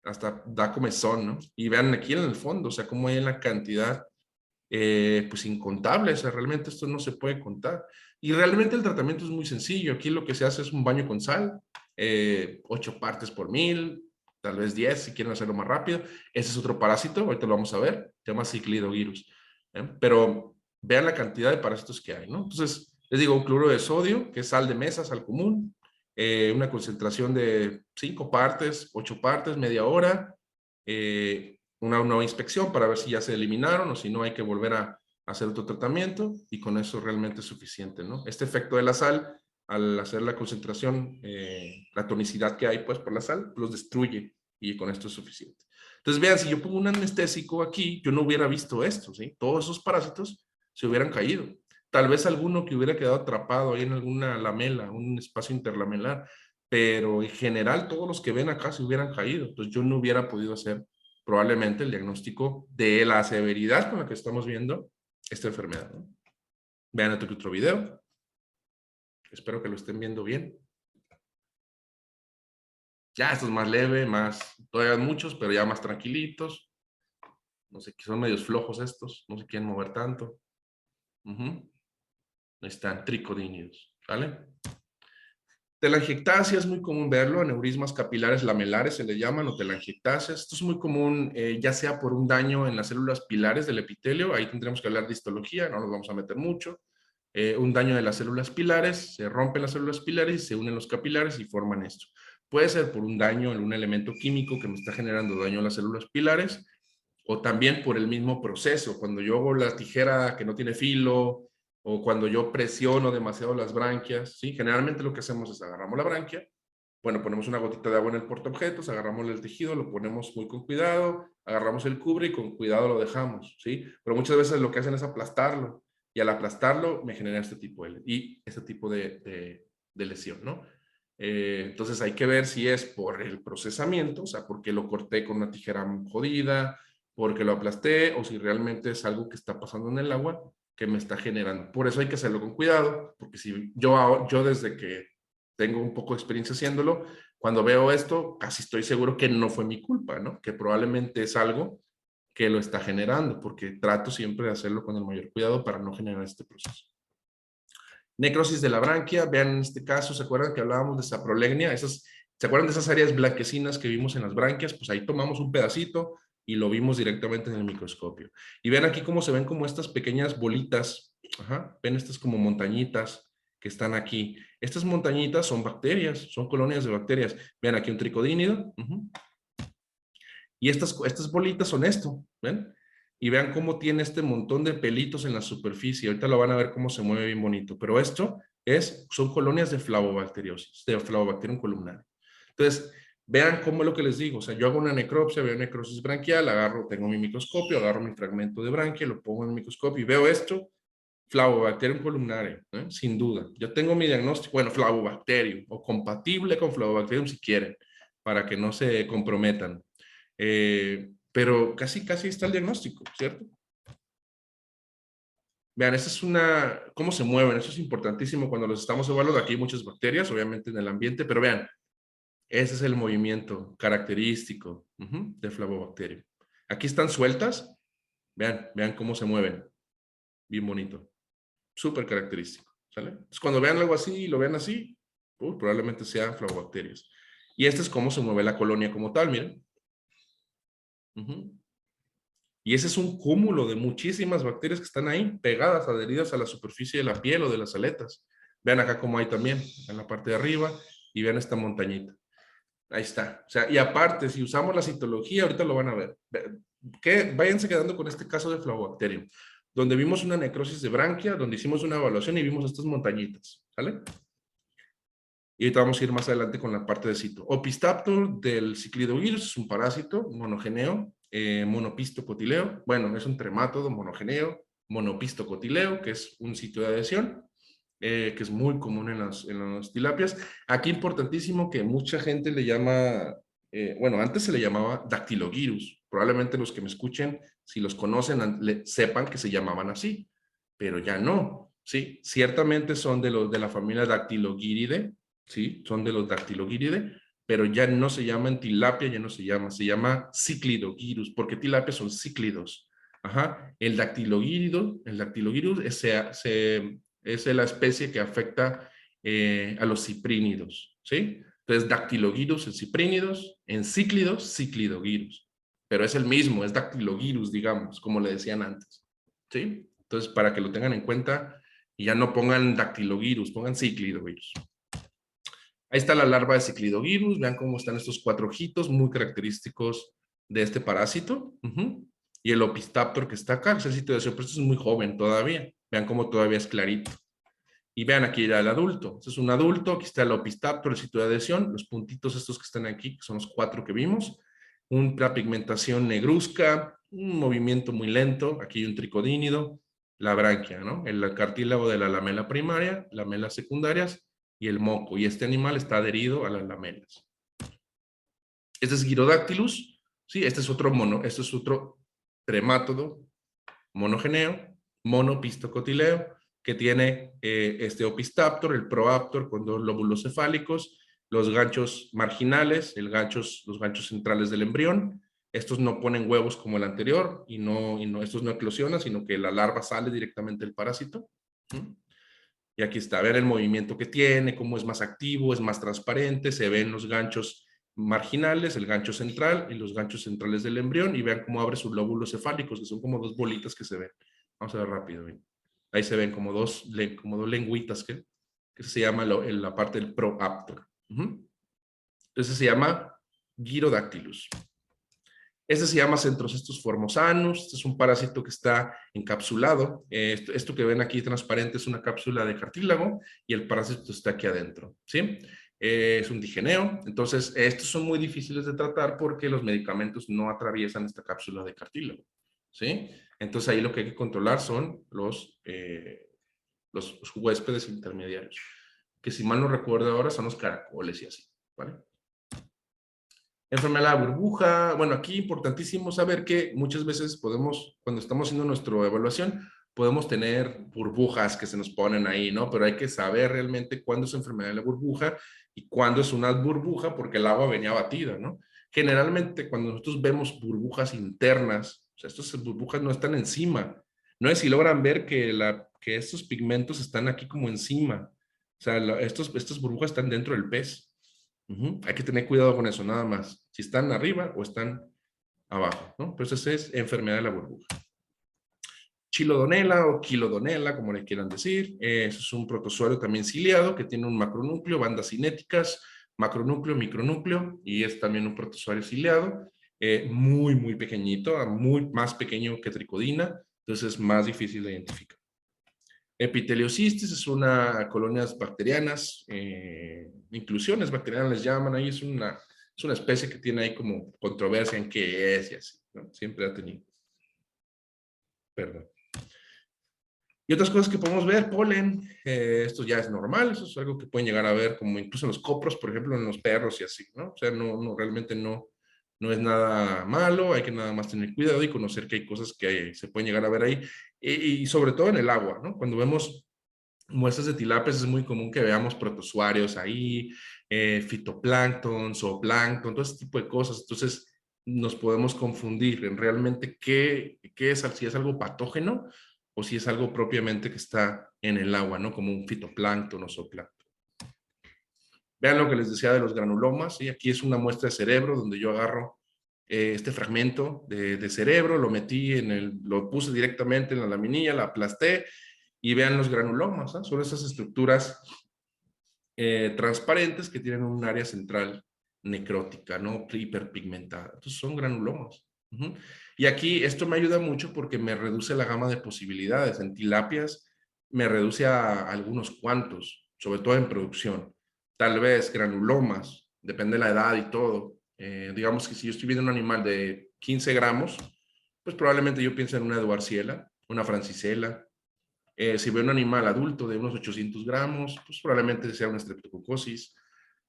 hasta da comezón, ¿no? Y vean aquí en el fondo, o sea, cómo hay en la cantidad, pues incontable, o sea, realmente esto no se puede contar. Y realmente el tratamiento es muy sencillo, aquí lo que se hace es un baño con sal, 8 partes por 1000, tal vez 10 si quieren hacerlo más rápido. Ese es otro parásito, ahorita lo vamos a ver, se llama Ciclidovirus. Pero vean la cantidad de parásitos que hay, ¿no? Entonces, les digo, un cloruro de sodio, que es sal de mesa, sal común, una concentración de 5 partes, 8 partes, media hora, una nueva inspección para ver si ya se eliminaron o si no hay que volver a hacer otro tratamiento y con eso realmente es suficiente, ¿no? Este efecto de la sal, al hacer la concentración, la tonicidad que hay pues por la sal, los destruye y con esto es suficiente. Entonces vean, si yo pongo un anestésico aquí, yo no hubiera visto esto, ¿sí? Todos esos parásitos se hubieran caído. Tal vez alguno que hubiera quedado atrapado ahí en alguna lamela, un espacio interlamelar, pero en general todos los que ven acá se hubieran caído. Entonces yo no hubiera podido hacer probablemente el diagnóstico de la severidad con la que estamos viendo esta enfermedad, ¿no? Vean otro video. Espero que lo estén viendo bien. Ya esto es más leve, todavía muchos, pero ya más tranquilitos. No sé, son medios flojos estos, no se quieren mover tanto. Ahí están, tricodíneos, ¿vale? Telangiectasia es muy común verlo, aneurismas capilares lamelares se le llaman, o telangiectasia. Esto es muy común, ya sea por un daño en las células pilares del epitelio, ahí tendremos que hablar de histología, no nos vamos a meter mucho. Un daño de las células pilares, se rompen las células pilares y se unen los capilares y forman esto. Puede ser por un daño en un elemento químico que me está generando daño a las células pilares, o también por el mismo proceso. Cuando yo hago la tijera que no tiene filo, o cuando yo presiono demasiado las branquias, ¿sí? Generalmente lo que hacemos es agarramos la branquia, bueno, ponemos una gotita de agua en el portaobjetos, agarramos el tejido, lo ponemos muy con cuidado, agarramos el cubre y con cuidado lo dejamos, ¿sí? Pero muchas veces lo que hacen es aplastarlo, y al aplastarlo me genera este tipo de lesión, ¿no? Entonces hay que ver si es por el procesamiento, o sea, porque lo corté con una tijera jodida, porque lo aplasté, o si realmente es algo que está pasando en el agua que me está generando. Por eso hay que hacerlo con cuidado, porque si yo desde que tengo un poco de experiencia haciéndolo, cuando veo esto, casi estoy seguro que no fue mi culpa, ¿no? Que probablemente es algo que lo está generando, porque trato siempre de hacerlo con el mayor cuidado para no generar este proceso. Necrosis de la branquia, vean en este caso, ¿se acuerdan que hablábamos de saprolegnia? ¿Se acuerdan de esas áreas blanquecinas que vimos en las branquias? Pues ahí tomamos un pedacito y lo vimos directamente en el microscopio. Y vean aquí cómo se ven como estas pequeñas bolitas, ajá, ven estas como montañitas que están aquí. Estas montañitas son bacterias, son colonias de bacterias. Vean aquí un tricodínido. Y estas bolitas son esto, ¿ven? Y vean cómo tiene este montón de pelitos en la superficie. Ahorita lo van a ver cómo se mueve bien bonito. Pero esto son colonias de flavobacteriosis, de Flavobacterium columnar. Entonces, vean cómo es lo que les digo. O sea, yo hago una necropsia, veo necrosis branquial, tengo mi microscopio, agarro mi fragmento de branquia, lo pongo en el microscopio y veo esto, Flavobacterium columnare, sin duda. Yo tengo mi diagnóstico, bueno, Flavobacterium, o compatible con Flavobacterium si quieren, para que no se comprometan. Pero casi está el diagnóstico, ¿cierto? Vean, cómo se mueven, eso es importantísimo cuando los estamos evaluando. Aquí hay muchas bacterias, obviamente, en el ambiente, pero vean, ese es el movimiento característico de Flavobacterium. Aquí están sueltas, vean cómo se mueven, bien bonito, súper característico, ¿sale? Entonces, cuando vean algo así y lo vean así, probablemente sean Flavobacterias. Y este es cómo se mueve la colonia como tal, miren. Y ese es un cúmulo de muchísimas bacterias que están ahí, pegadas, adheridas a la superficie de la piel o de las aletas. Vean acá cómo hay también, en la parte de arriba, y vean esta montañita. Ahí está. O sea, y aparte, si usamos la citología, ahorita lo van a ver. Váyanse quedando con este caso de Flavobacterium, donde vimos una necrosis de branquia, donde hicimos una evaluación y vimos estas montañitas, ¿sale? Y ahorita vamos a ir más adelante con la parte de cito. Opistaptor del Ciclidovirus es un parásito monogeneo, monopistocotileo. Bueno, es un tremátodo monogeneo, monopistocotileo, que es un sitio de adhesión, que es muy común en las tilapias. Aquí importantísimo que mucha gente le llama, bueno, antes se le llamaba Dactylogyrus. Probablemente los que me escuchen, si los conocen, sepan que se llamaban así, pero ya no. Sí, ciertamente son de la familia Dactylogiridae, ¿sí? Son de los Dactylogiridae, pero ya no se llaman tilapia, ya no se llama Ciclidogyrus, porque tilapias son cíclidos. Ajá. El Dactylogyrus es la especie que afecta a los ciprínidos, ¿sí? Entonces, Dactylogyrus en ciprínidos, en cíclidos, Ciclidogyrus. Pero es el mismo, es Dactylogyrus, digamos, como le decían antes, ¿sí? Entonces, para que lo tengan en cuenta, y ya no pongan Dactylogyrus, pongan Ciclidogyrus. Ahí está la larva de Ciclidogyrus, vean cómo están estos 4 ojitos, muy característicos de este parásito. Y el Opistaptor que está acá, es el sitio de adhesión, pero esto es muy joven todavía. Vean cómo todavía es clarito. Y vean aquí ya el adulto. Este es un adulto, aquí está el Opistaptor, el sitio de adhesión, los puntitos estos que están aquí, que son los 4 que vimos. Una pigmentación negruzca, un movimiento muy lento, aquí hay un tricodínido, la branquia, ¿no? El cartílago de la lamela primaria, lamelas secundarias, y el moco, y este animal está adherido a las lamelas. Este es Gyrodactylus, ¿sí? Este es otro tremátodo monogeneo, monopistocotileo, que tiene este Opistaptor, el Proaptor con 2 lóbulos cefálicos, los ganchos marginales, los ganchos centrales del embrión. Estos no ponen huevos como el anterior y estos no eclosionan, sino que la larva sale directamente del parásito. Y aquí está, vean el movimiento que tiene, cómo es más activo, es más transparente, se ven los ganchos marginales, el gancho central y los ganchos centrales del embrión, y vean cómo abre sus lóbulos cefálicos, que son como 2 bolitas que se ven. Vamos a ver rápido. ¿Ven? Ahí se ven como dos lengüitas que se llama la parte del proaptor. Entonces se llama Gyrodactylus. Este se llama Centrocestus formosanus. Este es un parásito que está encapsulado. Esto que ven aquí transparente es una cápsula de cartílago y el parásito está aquí adentro, ¿sí? Es un digeneo. Entonces, estos son muy difíciles de tratar porque los medicamentos no atraviesan esta cápsula de cartílago, ¿sí? Entonces, ahí lo que hay que controlar son los huéspedes intermediarios, que si mal no recuerdo ahora son los caracoles y así, ¿vale? Enfermedad de la burbuja. Bueno, aquí importantísimo saber que muchas veces podemos, cuando estamos haciendo nuestra evaluación, podemos tener burbujas que se nos ponen ahí, ¿no? Pero hay que saber realmente cuándo es enfermedad de la burbuja y cuándo es una burbuja porque el agua venía batida, ¿no? Generalmente cuando nosotros vemos burbujas internas, o sea, estas burbujas no están encima. No es si logran ver que estos pigmentos están aquí como encima. O sea, estas burbujas están dentro del pez. Hay que tener cuidado con eso, nada más. Si están arriba o están abajo, ¿no? Pues esa es enfermedad de la burbuja. Chilodonela o quilodonela, como le quieran decir. Eso es un protozoario también ciliado que tiene un macronúcleo, bandas cinéticas, macronúcleo, micronúcleo, y es también un protozoario ciliado, muy, muy pequeñito, muy más pequeño que tricodina, entonces es más difícil de identificar. Epiteliocistis es una colonias bacterianas, inclusiones bacterianas les llaman, ahí es una especie que tiene ahí como controversia en qué es y así, ¿no? Siempre ha tenido. Perdón. Y otras cosas que podemos ver, polen, esto ya es normal, eso es algo que pueden llegar a ver como incluso en los copros, por ejemplo, en los perros y así, ¿no? O sea, realmente no es nada malo, hay que nada más tener cuidado y conocer que hay cosas que se pueden llegar a ver ahí, y sobre todo en el agua, ¿no? Cuando vemos muestras de tilapias es muy común que veamos protozoarios ahí, fitoplancton, zooplancton, todo ese tipo de cosas. Entonces nos podemos confundir en realmente qué es, si es algo patógeno o si es algo propiamente que está en el agua, ¿no? Como un fitoplancton o zooplancton. Vean lo que les decía de los granulomas, ¿sí? Aquí es una muestra de cerebro donde yo agarro este fragmento de cerebro, lo puse directamente en la laminilla, la aplasté y vean los granulomas, ¿eh? Son esas estructuras transparentes que tienen un área central necrótica, ¿no? Hiperpigmentada. Entonces son granulomas. Y aquí esto me ayuda mucho porque me reduce la gama de posibilidades. En tilapias me reduce a algunos cuantos, sobre todo en producción. Tal vez granulomas, depende de la edad y todo. Digamos que si yo estoy viendo un animal de 15 gramos, pues probablemente yo piense en una Edwardiella, una Francisella. Si veo un animal adulto de unos 800 gramos, pues probablemente sea una streptococosis.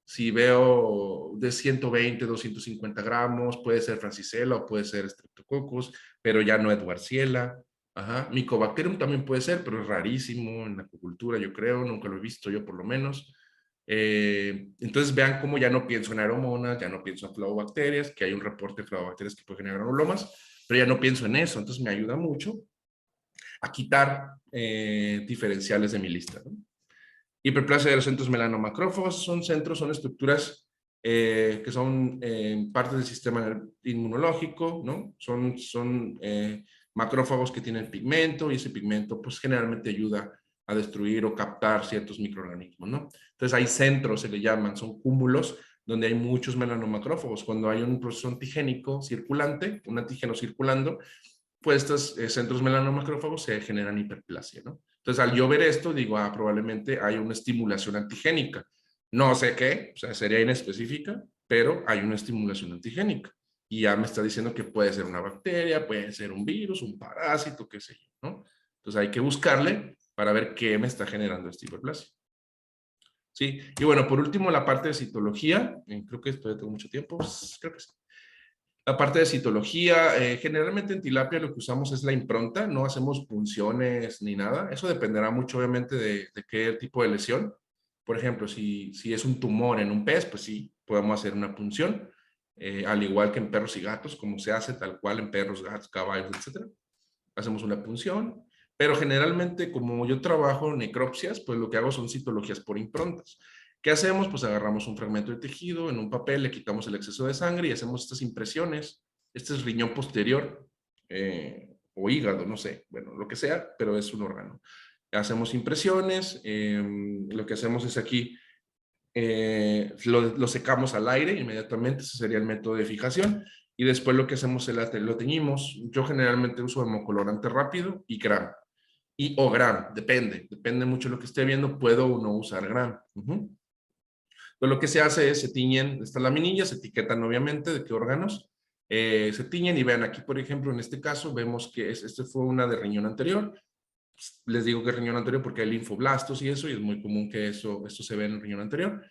Si veo de 120, 250 gramos, puede ser Francisella o puede ser Streptococcus, pero ya no Edwardiella. Ajá. Mycobacterium también puede ser, pero es rarísimo en la acuicultura, yo creo, nunca lo he visto yo por lo menos. Entonces vean cómo ya no pienso en aeromonas, ya no pienso en flavobacterias, que hay un reporte de flavobacterias que puede generar granulomas, pero ya no pienso en eso, entonces me ayuda mucho a quitar diferenciales de mi lista, ¿no? Hiperplasia de los centros melanomacrófagos son estructuras que son parte del sistema inmunológico, ¿no? Son macrófagos que tienen pigmento y ese pigmento pues generalmente ayuda a destruir o captar ciertos microorganismos, ¿no? Entonces hay centros, se le llaman, son cúmulos donde hay muchos melanomacrófagos. Cuando hay un proceso antigénico circulante, un antígeno circulando, pues estos centros melanomacrófagos se generan hiperplasia, ¿no? Entonces, al yo ver esto, digo, probablemente hay una estimulación antigénica. No sé qué, o sea, sería inespecífica, pero hay una estimulación antigénica. Y ya me está diciendo que puede ser una bacteria, puede ser un virus, un parásito, qué sé yo, ¿no? Entonces, hay que buscarle para ver qué me está generando esta hiperplasia. Sí, y bueno, por último, la parte de citología. Creo que todavía tengo mucho tiempo, pues, creo que sí. La parte de citología, generalmente en tilapia lo que usamos es la impronta, no hacemos punciones ni nada. Eso dependerá mucho obviamente de qué tipo de lesión. Por ejemplo, si es un tumor en un pez, pues sí, podemos hacer una punción, al igual que en perros y gatos, como se hace tal cual en perros, gatos, caballos, etcétera. Hacemos una punción, pero generalmente como yo trabajo necropsias, pues lo que hago son citologías por improntas. ¿Qué hacemos? Pues agarramos un fragmento de tejido en un papel, le quitamos el exceso de sangre y hacemos estas impresiones. Este es riñón posterior o hígado, no sé, bueno, lo que sea, pero es un órgano. Hacemos impresiones, lo que hacemos es aquí, lo secamos al aire inmediatamente, ese sería el método de fijación. y después lo que hacemos es lo teñimos. Yo generalmente uso hemocolorante rápido y Gram. O Gram, depende mucho de lo que esté viendo, puedo o no usar Gram. Pues lo que se hace es, se tiñen estas laminillas, se etiquetan obviamente de qué órganos, se tiñen y vean aquí, por ejemplo, en este caso, vemos que este fue una de riñón anterior. Les digo que es riñón anterior porque hay linfoblastos y eso, y es muy común que esto se vea en el riñón anterior.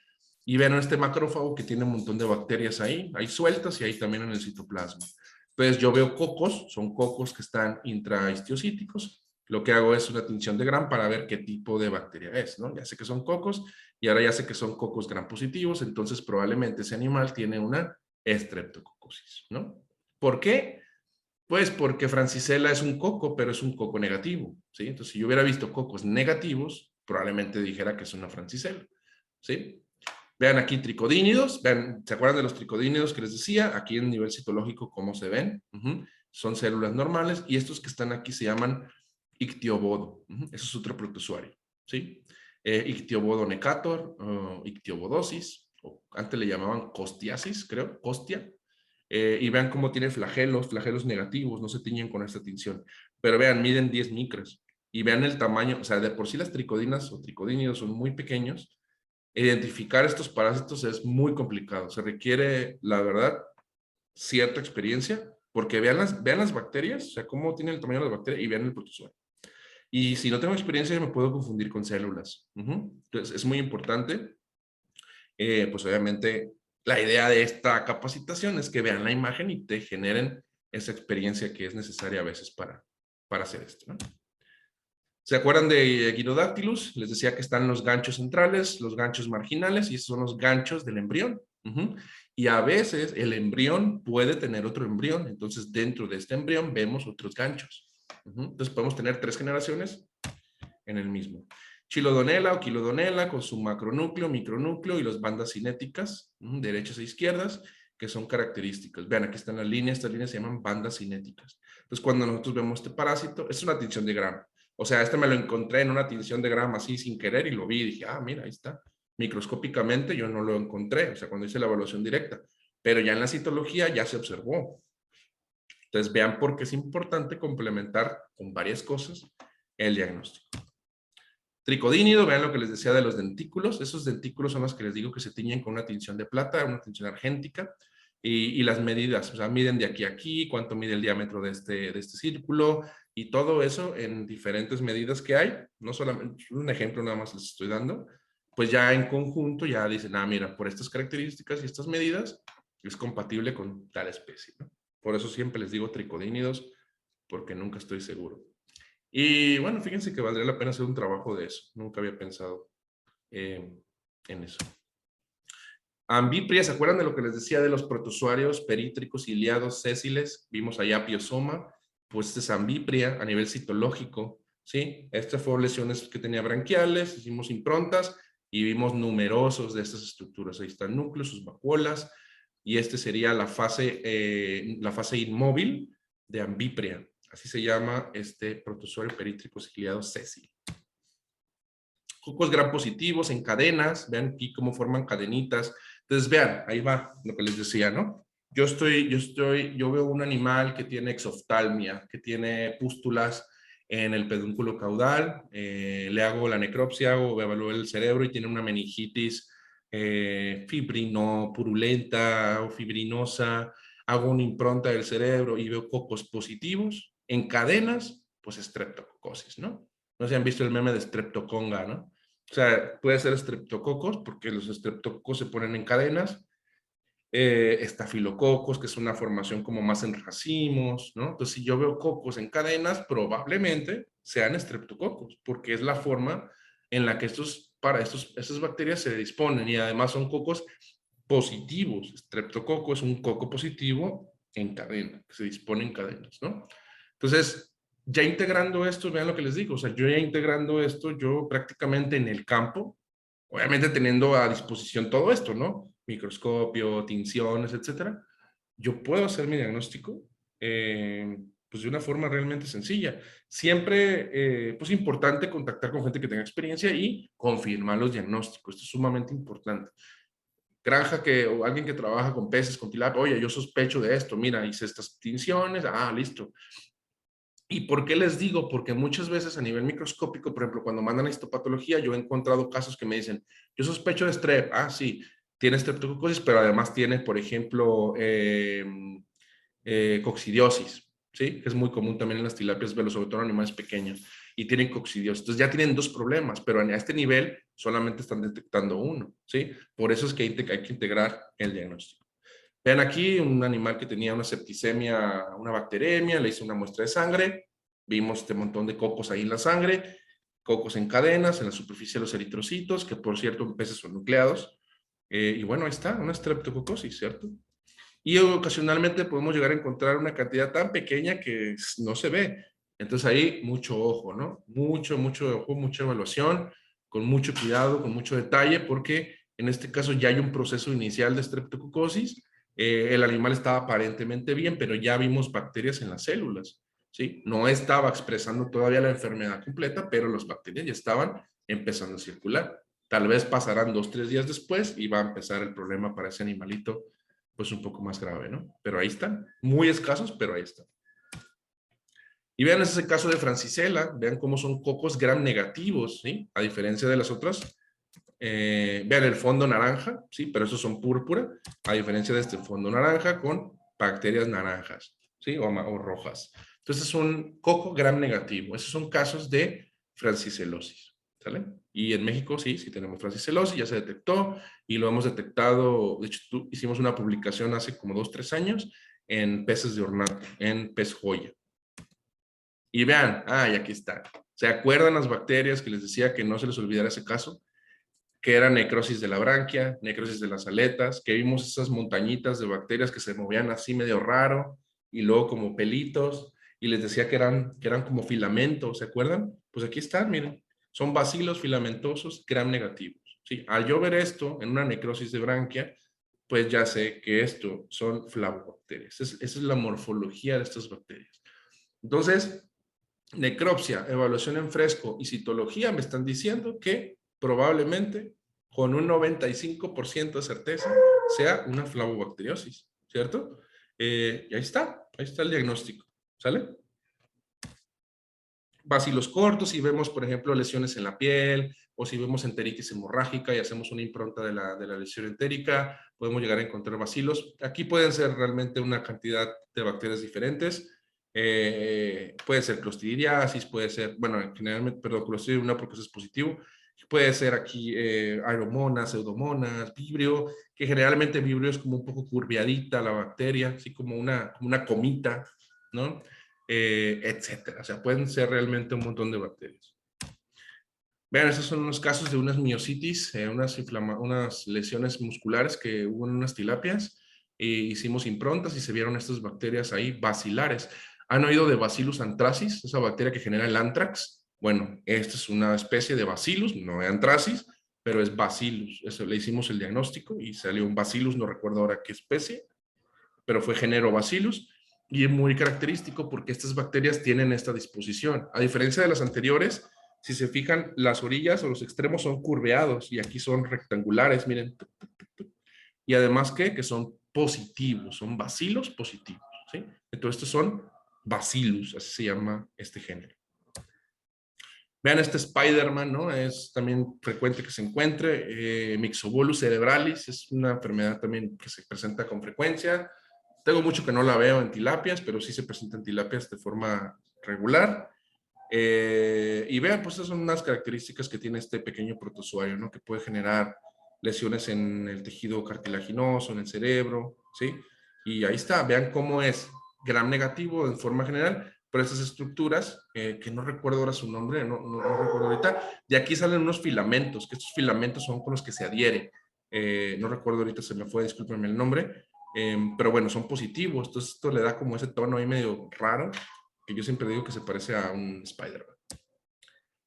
Y ven este macrófago que tiene un montón de bacterias ahí sueltas y ahí también en el citoplasma. Entonces yo veo cocos, son cocos que están intrahistiocíticos. Lo que hago es una tinción de Gram para ver qué tipo de bacteria es, ¿no? Ya sé que son cocos y ahora ya sé que son cocos Gram positivos, entonces probablemente ese animal tiene una estreptococosis, ¿no? ¿Por qué? Pues porque Francisella es un coco, pero es un coco negativo, ¿sí? Entonces, si yo hubiera visto cocos negativos, probablemente dijera que es una Francisella, ¿sí? Vean aquí tricodínidos, vean, ¿se acuerdan de los tricodínidos que les decía? Aquí en nivel citológico, ¿cómo se ven? Son células normales y estos que están aquí se llaman ictiobodo. Eso es otro protozoario, ¿sí? Ictiobodo necator, ictiobodosis, o antes le llamaban costiasis, creo, costia. Y vean cómo tiene flagelos negativos, no se tiñen con esta tinción. Pero vean, miden 10 micras. Y vean el tamaño, o sea, de por sí las tricodinas o tricodínidos son muy pequeños. Identificar estos parásitos es muy complicado. Se requiere, la verdad, cierta experiencia, porque vean las bacterias, o sea, cómo tiene el tamaño de las bacterias y vean el protozoario. Y si no tengo experiencia, me puedo confundir con células. Entonces, es muy importante. Pues obviamente, la idea de esta capacitación es que vean la imagen y te generen esa experiencia que es necesaria a veces para hacer esto, ¿no? ¿Se acuerdan de Gyrodactylus? Les decía que están los ganchos centrales, los ganchos marginales, y esos son los ganchos del embrión. Y a veces el embrión puede tener otro embrión, entonces dentro de este embrión vemos otros ganchos. Entonces podemos tener 3 generaciones en el mismo. Chilodonela o quilodonela con su macronúcleo, micronúcleo y las bandas cinéticas, derechas e izquierdas, que son características. Vean, aquí están las líneas, estas líneas se llaman bandas cinéticas. Entonces, cuando nosotros vemos este parásito, es una tinción de Gram. O sea, este me lo encontré en una tinción de Gram así sin querer y lo vi y dije, ah, mira, ahí está. Microscópicamente yo no lo encontré, o sea, cuando hice la evaluación directa, pero ya en la citología ya se observó. Entonces, vean por qué es importante complementar con varias cosas el diagnóstico. Tricodínido, vean lo que les decía de los dentículos. Esos dentículos son los que les digo que se tiñen con una tinción de plata, una tinción argéntica. Y las medidas, o sea, miden de aquí a aquí, cuánto mide el diámetro de este círculo, y todo eso en diferentes medidas que hay. No solamente, un ejemplo nada más les estoy dando. Pues ya en conjunto ya dicen, ah, mira, por estas características y estas medidas, es compatible con tal especie, ¿no? Por eso siempre les digo tricodínidos, porque nunca estoy seguro. Y bueno, fíjense que valdría la pena hacer un trabajo de eso. Nunca había pensado en eso. Ambipria, ¿se acuerdan de lo que les decía de los protozoarios perítricos, ciliados, sésiles? Vimos allá piosoma, pues este es ambipria a nivel citológico, ¿sí? Estas fueron lesiones que tenía branquiales, hicimos improntas y vimos numerosos de estas estructuras. Ahí están núcleos, sus vacuolas, y este sería la fase inmóvil de ambipria. Así se llama este protozoario perítrico ciliado sésil. Cocos gram positivos en cadenas, vean aquí cómo forman cadenitas. Entonces vean, ahí va lo que les decía, ¿no? Yo veo un animal que tiene exoftalmia, que tiene pústulas en el pedúnculo caudal, le hago la necropsia o evalúo el cerebro y tiene una meningitis purulenta o fibrinosa, hago una impronta del cerebro y veo cocos positivos en cadenas, pues estreptococosis, ¿no? No sé si han visto el meme de Streptoconga, ¿no? O sea, puede ser estreptococos porque los estreptococos se ponen en cadenas, estafilococos, que es una formación como más en racimos, ¿no? Entonces, si yo veo cocos en cadenas, probablemente sean estreptococos, porque es la forma en la que estas bacterias se disponen y además son cocos positivos. Streptococo es un coco positivo en cadena, que se dispone en cadenas, ¿no? Entonces, ya integrando esto, vean lo que les digo, o sea, yo ya integrando esto, yo prácticamente en el campo, obviamente teniendo a disposición todo esto, ¿no? Microscopio, tinciones, etcétera, yo puedo hacer mi diagnóstico pues de una forma realmente sencilla. Siempre, pues importante contactar con gente que tenga experiencia y confirmar los diagnósticos. Esto es sumamente importante. granja o alguien que trabaja con peces, con tilapia, oye, yo sospecho de esto, mira, hice estas tinciones, listo. ¿Y por qué les digo? Porque muchas veces a nivel microscópico, por ejemplo, cuando mandan a histopatología, yo he encontrado casos que me dicen, yo sospecho de strep, sí, tiene streptococosis, pero además tiene, por ejemplo, coccidiosis, ¿sí? Que es muy común también en las tilapias, sobre todo en animales pequeños, y tienen coccidiosis. Entonces ya tienen dos problemas, pero a este nivel solamente están detectando uno, ¿sí? Por eso es que hay que integrar el diagnóstico. Vean aquí un animal que tenía una septicemia, una bacteremia, le hice una muestra de sangre, vimos este montón de cocos ahí en la sangre, cocos en cadenas, en la superficie de los eritrocitos, que por cierto en peces son nucleados, y bueno, ahí está, una streptococosis, ¿cierto? Y ocasionalmente podemos llegar a encontrar una cantidad tan pequeña que no se ve. Entonces ahí mucho ojo, ¿no? Mucho ojo, mucha evaluación, con mucho cuidado, con mucho detalle, porque en este caso ya hay un proceso inicial de streptococosis. El animal estaba aparentemente bien, pero ya vimos bacterias en las células, ¿sí? No estaba expresando todavía la enfermedad completa, pero las bacterias ya estaban empezando a circular. Tal vez pasarán 2, 3 días después y va a empezar el problema para ese animalito pues un poco más grave, ¿no? Pero ahí están, muy escasos, pero ahí están. Y vean ese caso de Francisella, vean cómo son cocos gram negativos, ¿sí? A diferencia de las otras. Vean el fondo naranja, ¿sí? Pero esos son púrpura, a diferencia de este fondo naranja con bacterias naranjas, ¿sí? O rojas. Entonces es un coco gram negativo. Esos son casos de francicelosis, ¿sale? Y en México sí tenemos francicelosis, ya se detectó y lo hemos detectado. De hecho, hicimos una publicación hace como 2, 3 años en peces de ornato, en pez joya. Y vean, y aquí está. ¿Se acuerdan las bacterias que les decía que no se les olvidara ese caso? Que era necrosis de la branquia, necrosis de las aletas, que vimos esas montañitas de bacterias que se movían así medio raro, y luego como pelitos, y les decía que eran como filamentos, ¿se acuerdan? Pues aquí están, miren, son bacilos filamentosos gram negativos. ¿Sí? Al yo ver esto en una necrosis de branquia, pues ya sé que esto son flavobacterias. Esa es la morfología de estas bacterias. Entonces, necropsia, evaluación en fresco y citología me están diciendo que probablemente con un 95% de certeza sea una flavobacteriosis, ¿cierto? Y ahí está el diagnóstico, ¿sale? Bacilos cortos, si vemos, por ejemplo, lesiones en la piel, o si vemos enteritis hemorrágica y hacemos una impronta de la lesión entérica, podemos llegar a encontrar bacilos. Aquí pueden ser realmente una cantidad de bacterias diferentes. Puede ser clostridiasis, puede ser, bueno, generalmente, perdón, clostridium no porque eso es positivo. Puede ser aquí aeromonas, pseudomonas, vibrio, que generalmente vibrio es como un poco curviadita la bacteria, así como una comita, ¿no? Etcétera. O sea, pueden ser realmente un montón de bacterias. Vean, estos son unos casos de unas miositis, unas lesiones musculares que hubo en unas tilapias. Hicimos improntas y se vieron estas bacterias ahí, bacilares. ¿Han oído de Bacillus anthracis? Esa bacteria que genera el anthrax. Bueno, esta es una especie de Bacillus, no de anthracis, pero es Bacillus. Eso, le hicimos el diagnóstico y salió un Bacillus, no recuerdo ahora qué especie, pero fue género Bacillus. Y es muy característico porque estas bacterias tienen esta disposición. A diferencia de las anteriores, si se fijan, las orillas o los extremos son curveados y aquí son rectangulares, miren. Y además, que son positivos, son bacilos positivos, ¿sí? Entonces, estos son bacillus, así se llama este género. Vean este Spider-Man, ¿no? Es también frecuente que se encuentre. Myxobolus cerebralis es una enfermedad también que se presenta con frecuencia. Tengo mucho que no la veo en tilapias, pero sí se presenta en tilapias de forma regular. Y vean, pues esas son unas características que tiene este pequeño protozoario, ¿no? Que puede generar lesiones en el tejido cartilaginoso, en el cerebro, ¿sí? Y ahí está, vean cómo es gram negativo en forma general, pero estas estructuras, que no recuerdo ahora su nombre, no recuerdo ahorita, de aquí salen unos filamentos, que estos filamentos son con los que se adhiere. No recuerdo ahorita, se me fue, discúlpenme el nombre, pero bueno, son positivos, entonces esto le da como ese tono ahí medio raro, que yo siempre digo que se parece a un Spider-Man.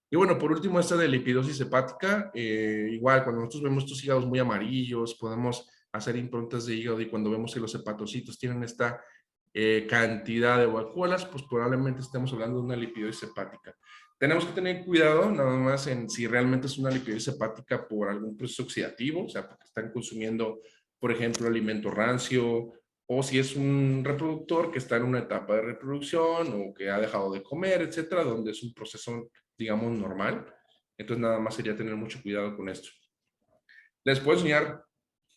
Y bueno, por último, esta de lipidosis hepática, igual cuando nosotros vemos estos hígados muy amarillos, podemos hacer improntas de hígado y cuando vemos que los hepatocitos tienen esta cantidad de vacuolas, pues probablemente estemos hablando de una lipidosis hepática. Tenemos que tener cuidado nada más en si realmente es una lipidosis hepática por algún proceso oxidativo, o sea, porque están consumiendo, por ejemplo, alimento rancio, o si es un reproductor que está en una etapa de reproducción o que ha dejado de comer, etcétera, donde es un proceso, digamos, normal. Entonces, nada más sería tener mucho cuidado con esto. Les puedo enseñar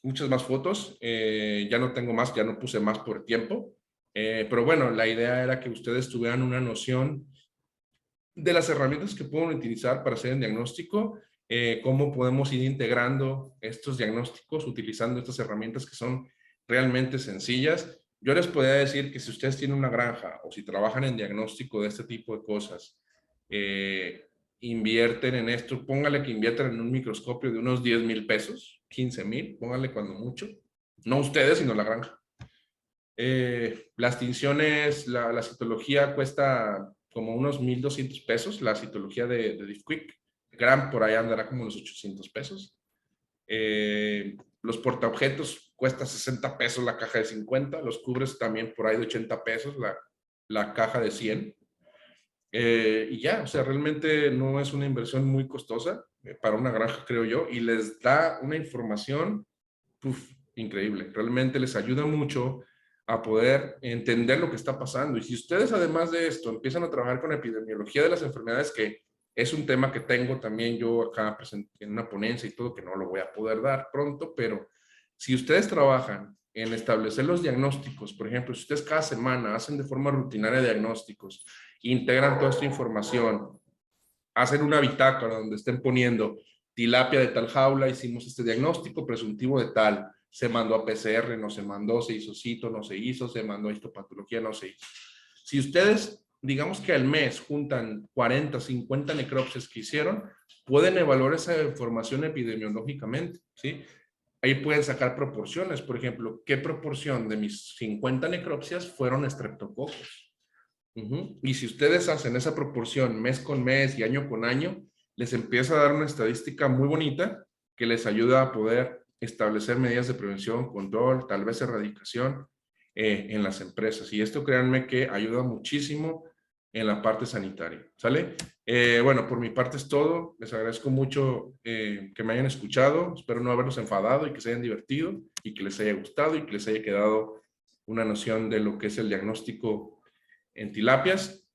muchas más fotos. Ya no tengo más, ya no puse más por tiempo. Pero bueno, la idea era que ustedes tuvieran una noción de las herramientas que pueden utilizar para hacer el diagnóstico, cómo podemos ir integrando estos diagnósticos utilizando estas herramientas que son realmente sencillas. Yo les podría decir que si ustedes tienen una granja o si trabajan en diagnóstico de este tipo de cosas, invierten en esto, póngale que inviertan en un microscopio de unos 10,000 pesos, 15,000, póngale cuando mucho. No ustedes, sino la granja. Las tinciones, la citología cuesta como unos 1,200 pesos, la citología de DiffQuick. Gram por ahí andará como unos 800 pesos. Los portaobjetos cuesta 60 pesos la caja de 50, los cubres también por ahí de 80 pesos la caja de 100. Y ya, o sea, realmente no es una inversión muy costosa para una granja, creo yo, y les da una información increíble. Realmente les ayuda mucho a poder entender lo que está pasando. Y si ustedes, además de esto, empiezan a trabajar con epidemiología de las enfermedades, que es un tema que tengo también yo acá en una ponencia y todo, que no lo voy a poder dar pronto, pero si ustedes trabajan en establecer los diagnósticos, por ejemplo, si ustedes cada semana hacen de forma rutinaria diagnósticos, integran toda esta información, hacen una bitácora donde estén poniendo tilapia de tal jaula, hicimos este diagnóstico presuntivo de tal, se mandó a PCR, no se mandó, se hizo cito, no se hizo, se mandó a histopatología, no se hizo. Si ustedes, digamos que al mes juntan 40, 50 necropsias que hicieron, pueden evaluar esa información epidemiológicamente, ¿sí? Ahí pueden sacar proporciones, por ejemplo, ¿qué proporción de mis 50 necropsias fueron estreptococos? Y si ustedes hacen esa proporción mes con mes y año con año, les empieza a dar una estadística muy bonita que les ayuda a poder establecer medidas de prevención, control, tal vez erradicación en las empresas. Y esto créanme que ayuda muchísimo en la parte sanitaria. ¿Sale? Bueno, por mi parte es todo. Les agradezco mucho que me hayan escuchado. Espero no haberlos enfadado y que se hayan divertido y que les haya gustado y que les haya quedado una noción de lo que es el diagnóstico en tilapias.